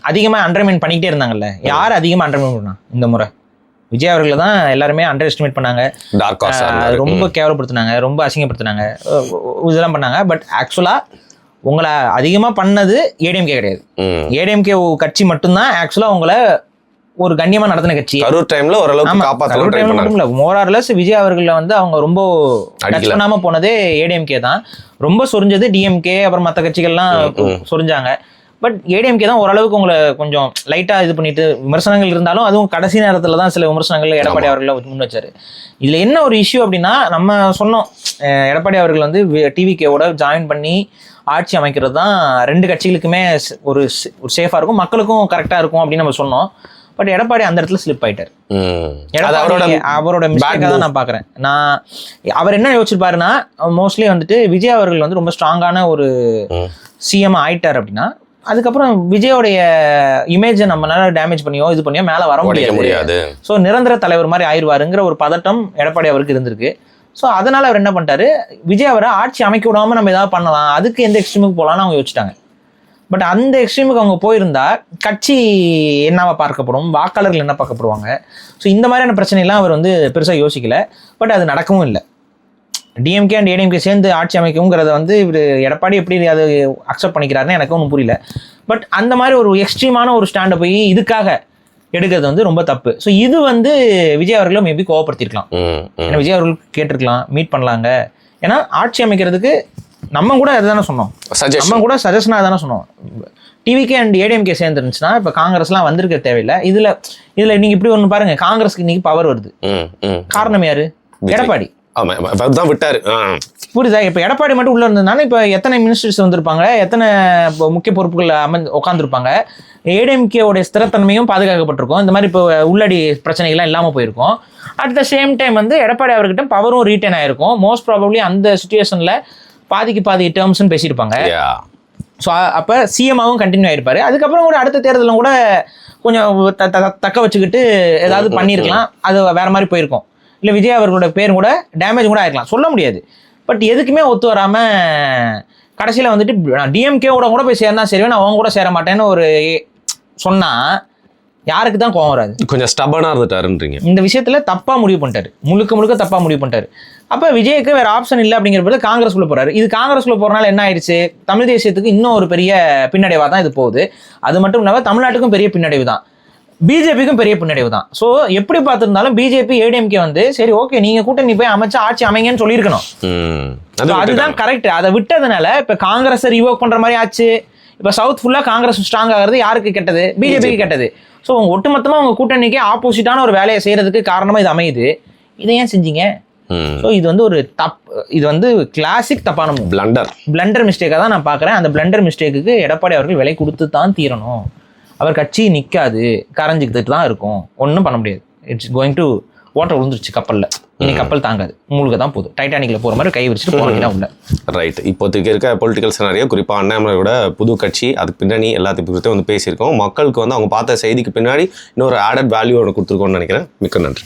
அதிகமா அண்டர்மைன் பண்ணிக்கிட்டே இருந்தாங்கல்ல. யார் அதிகமா அண்டர்மைன் பண்ணா இந்த முறை? விஜய் அவர்களை தான் எல்லாருமே அண்டர் எஸ்டிமேட் பண்ணாங்க, ரொம்ப கேவலப்படுத்தினாங்க, ரொம்ப அசிங்கப்படுத்தினாங்க, இதெல்லாம் பண்ணாங்க. பட் ஆக்சுவலா உங்களை அதிகமா பண்ணது ஏடிஎம்கே கிடையாது. ஏடிஎம்கே கட்சி மட்டும்தான் ஆக்சுவலா உங்களை ஒரு கண்ணியமா நடத்தின கட்சி. டைம்ல ஓரளவுக்கு மோரார்லெஸ் விஜய் அவர்களை வந்து அவங்க ரொம்ப டச் பண்ணாம போனதே ஏடிஎம்கே தான். ரொம்ப சொரிஞ்சது டிஎம்கே, அப்புறம் மற்ற கட்சிகள்லாம் சொரிஞ்சாங்க. பட் ஏடிஎம்கே தான் ஓரளவுக்கு உங்களை கொஞ்சம் லைட்டா இது பண்ணிட்டு விமர்சனங்கள் இருந்தாலும், அதுவும் கடைசி நேரத்துல தான் சில விமர்சனங்கள் எடப்பாடி அவர்களை முன் வச்சாரு. இதுல என்ன ஒரு இஷ்யூ அப்படின்னா, நம்ம சொன்னோம் எடப்பாடி அவர்கள் வந்து டிவிகேவோட ஜாயின் பண்ணி ஆட்சி அமைக்கிறது தான் 2 கட்சிகளுக்குமே ஒரு சேஃபா இருக்கும், மக்களுக்கும் கரெக்டா இருக்கும் அப்படின்னு நம்ம சொன்னோம். பட் எடப்பாடி அந்த இடத்துல ஸ்லிப் ஆயிட்டார். அவரோட மிஸ்டேக்கா தான் நான் பாக்குறேன். அவர் என்ன யோசிச்சிருப்பாருன்னா, மோஸ்ட்லி வந்துட்டு விஜய் அவர்கள் வந்து ரொம்ப ஸ்ட்ராங்கான ஒரு சிஎம் ஆயிட்டார் அப்படின்னா, அதுக்கப்புறம் விஜயோடைய இமேஜை நம்மளால டேமேஜ் பண்ணியோ இது பண்ணியோ மேல வர முடியாது. ஸோ நிரந்தர தலைவர் மாதிரி ஆயிடுவாருங்கிற ஒரு பதட்டம் எடப்பாடி அவருக்கு இருந்திருக்கு. ஸோ அதனால அவர் என்ன பண்ணிட்டாரு, விஜய் அவரை ஆட்சி அமைக்க விடாம நம்ம ஏதாவது பண்ணலாம், அதுக்கு எந்த எக்ஸ்ட்ரீமுக்கு போகலான்னு அவங்க யோசிச்சிட்டாங்க. பட் அந்த எக்ஸ்ட்ரீமுக்கு அவங்க போயிருந்தா கட்சி என்னவா பார்க்கப்படும், வாக்காளர்கள் என்ன பார்க்கப்படுவாங்க. ஸோ இந்த மாதிரியான பிரச்சனைலாம் அவர் வந்து பெருசாக யோசிக்கல. பட் அது நடக்கவும் இல்லை. டிஎம்கே அண்ட் ஏடிஎம்கே சேர்ந்து ஆட்சி அமைக்கும்ங்கிறத வந்து இவர் எடப்பாடி எப்படி அது அக்செப்ட் பண்ணிக்கிறாருன்னு எனக்கு ஒன்றும் புரியல. பட் அந்த மாதிரி ஒரு எக்ஸ்ட்ரீமான ஒரு ஸ்டாண்டை போய் இதுக்காக எடுக்கிறது வந்து ரொம்ப தப்பு. ஸோ இது வந்து விஜய் அவர்களை மேபி கோவப்படுத்திருக்கலாம். ஏன்னா விஜய் அவர்கள் கேட்டிருக்கலாம், மீட் பண்ணலாங்க. ஏன்னா ஆட்சி அமைக்கிறதுக்கு நம்ம கூட அதுதானே சொன்னோம், நம்ம கூட சஜஷனாக தானே சொன்னோம். டிவிகே அண்ட் ஏடிஎம்கே சேர்ந்துருந்துச்சுன்னா இப்போ காங்கிரஸ்லாம் வந்திருக்க தேவையில்லை. இதுல நீங்க இப்படி ஒன்று பாருங்க, காங்கிரஸ்க்கு இன்னைக்கு பவர் வருது, காரணம் யாரு? எடப்பாடி விட்டாரு. புரியுதா? இப்ப எடப்பாடி மட்டும் உள்ள இருந்ததுனால இப்ப எத்தனை மினிஸ்டர்ஸ் வந்திருப்பாங்க, எத்தனை முக்கிய பொறுப்புகள் உட்காந்துருப்பாங்க, ஏடிஎம்கேவோட ஸ்திரத்தன்மையும் பாதுகாக்கப்பட்டிருக்கும். இந்த மாதிரி இப்போ உள்ளடி பிரச்சனைகள்லாம் இல்லாம போயிருக்கும். அட் த சேம் டைம் வந்து எடப்பாடி அவர்கிட்ட பவரும் ரீட்டைன் ஆயிருக்கும். மோஸ்ட் ப்ராபப்ளி அந்த சுச்சுவேஷன்ல பாதிக்கு பாதி டேர்ம்ஸ்ன்னு பேசியிருப்பாங்க. ஸோ அப்போ சிஎம்மாவும் கண்டினியூ ஆயிருப்பாரு. அதுக்கப்புறம் கூட அடுத்த தேர்தலும் கூட கொஞ்சம் தக்க வச்சுக்கிட்டு ஏதாவது பண்ணியிருக்கலாம், அது வேற மாதிரி போயிருக்கும். இல்லை விஜய் அவர்களோட பேரும் கூட டேமேஜ் கூட ஆயிருக்கலாம், சொல்ல முடியாது. பட் எதுக்குமே ஒத்து வராமல் கடைசியில் வந்துட்டு டிஎம்கேவோட கூட போய் சேர்ந்தா சரி, நான் அவங்க கூட சேர மாட்டேன்னு ஒரு சொன்னால் யாருக்கு தான் கோவம் வராது? கொஞ்சம் ஸ்டபனாக இருந்துட்டாருன்றீங்க. இந்த விஷயத்துல தப்பா முடிவு பண்ணிட்டாரு, முழுக்க தப்பா முடிவு பண்ணிட்டாரு. அப்ப விஜய்க்கு வேற ஆப்ஷன் இல்லை அப்படிங்கிறப்ப காங்கிரஸ்குள்ள போறாரு. இது காங்கிரஸ்குள்ள போறனால என்ன ஆயிடுச்சு, தமிழ் தேசியத்துக்கு இன்னும் ஒரு பெரிய பின்னடைவா தான் இது போகுது. அது மட்டும் இல்லாம தமிழ்நாட்டுக்கும் பெரிய பின்னடைவு தான், பிஜேபிக்கும் பெரிய பின்னடைவு தான். ஸோ எப்படி பார்த்துருந்தாலும் பிஜேபி ஏடிஎம்கே வந்து சரி ஓகே நீங்க கூட்டணி போய் அமைச்சு ஆட்சி அமைங்கன்னு சொல்லியிருக்கணும். அதுதான் கரெக்ட். அதை விட்டதுனால இப்ப காங்கிரஸ் ரிவோக் பண்ற மாதிரி ஆச்சு. இப்ப சவுத் ஃபுல்லா காங்கிரஸ் ஸ்ட்ராங் ஆகிறது யாருக்கு கெட்டது? பிஜேபிக்கு கெட்டது. ஸோ உங்க ஒட்டுமொத்தமா உங்க கூட்டணிக்கு ஆப்போசிட்டான ஒரு வேலையை செய்யறதுக்கு காரணமா இது அமையுது. இதை ஏன் செஞ்சீங்க? ஸோ இது வந்து ஒரு இது வந்து கிளாசிக் தப்பான பிளண்டர் மிஸ்டேக்காக தான் நான் பார்க்குறேன். அந்த பிளண்டர் மிஸ்டேக்குக்கு எடப்பாடி அவர்கள் விலை கொடுத்து தான் தீரணும். அவர் கட்சி நிற்காது, கரைஞ்சிக்கிட்டு தான் இருக்கும், ஒன்றும் பண்ண முடியாது. இட்ஸ் கோயிங் டு வாட்டர் விழுந்துருச்சு கப்பலில், இனி கப்பல் தாங்காது, மூழ்க தான் போதும். டைட்டானிக்ல போகிற மாதிரி கை வச்சுட்டு போகிறீங்கன்னா உள்ள. ரைட். இப்போதைக்கு இருக்க பொலிட்டிக்கல் சினாரியோ, குறிப்பாக அண்ணாமலையோட புது கட்சி, அதுக்கு பின்னாடி எல்லாத்தையும் குறித்து வந்து பேசியிருக்கோம். மக்களுக்கு வந்து அவங்க பார்த்த செய்திக்கு பின்னாடி இன்னொரு ஆடட் வேல்யூ ஒன்று கொடுத்துருக்கோம்னு நினைக்கிறேன். மிக்க நன்றி.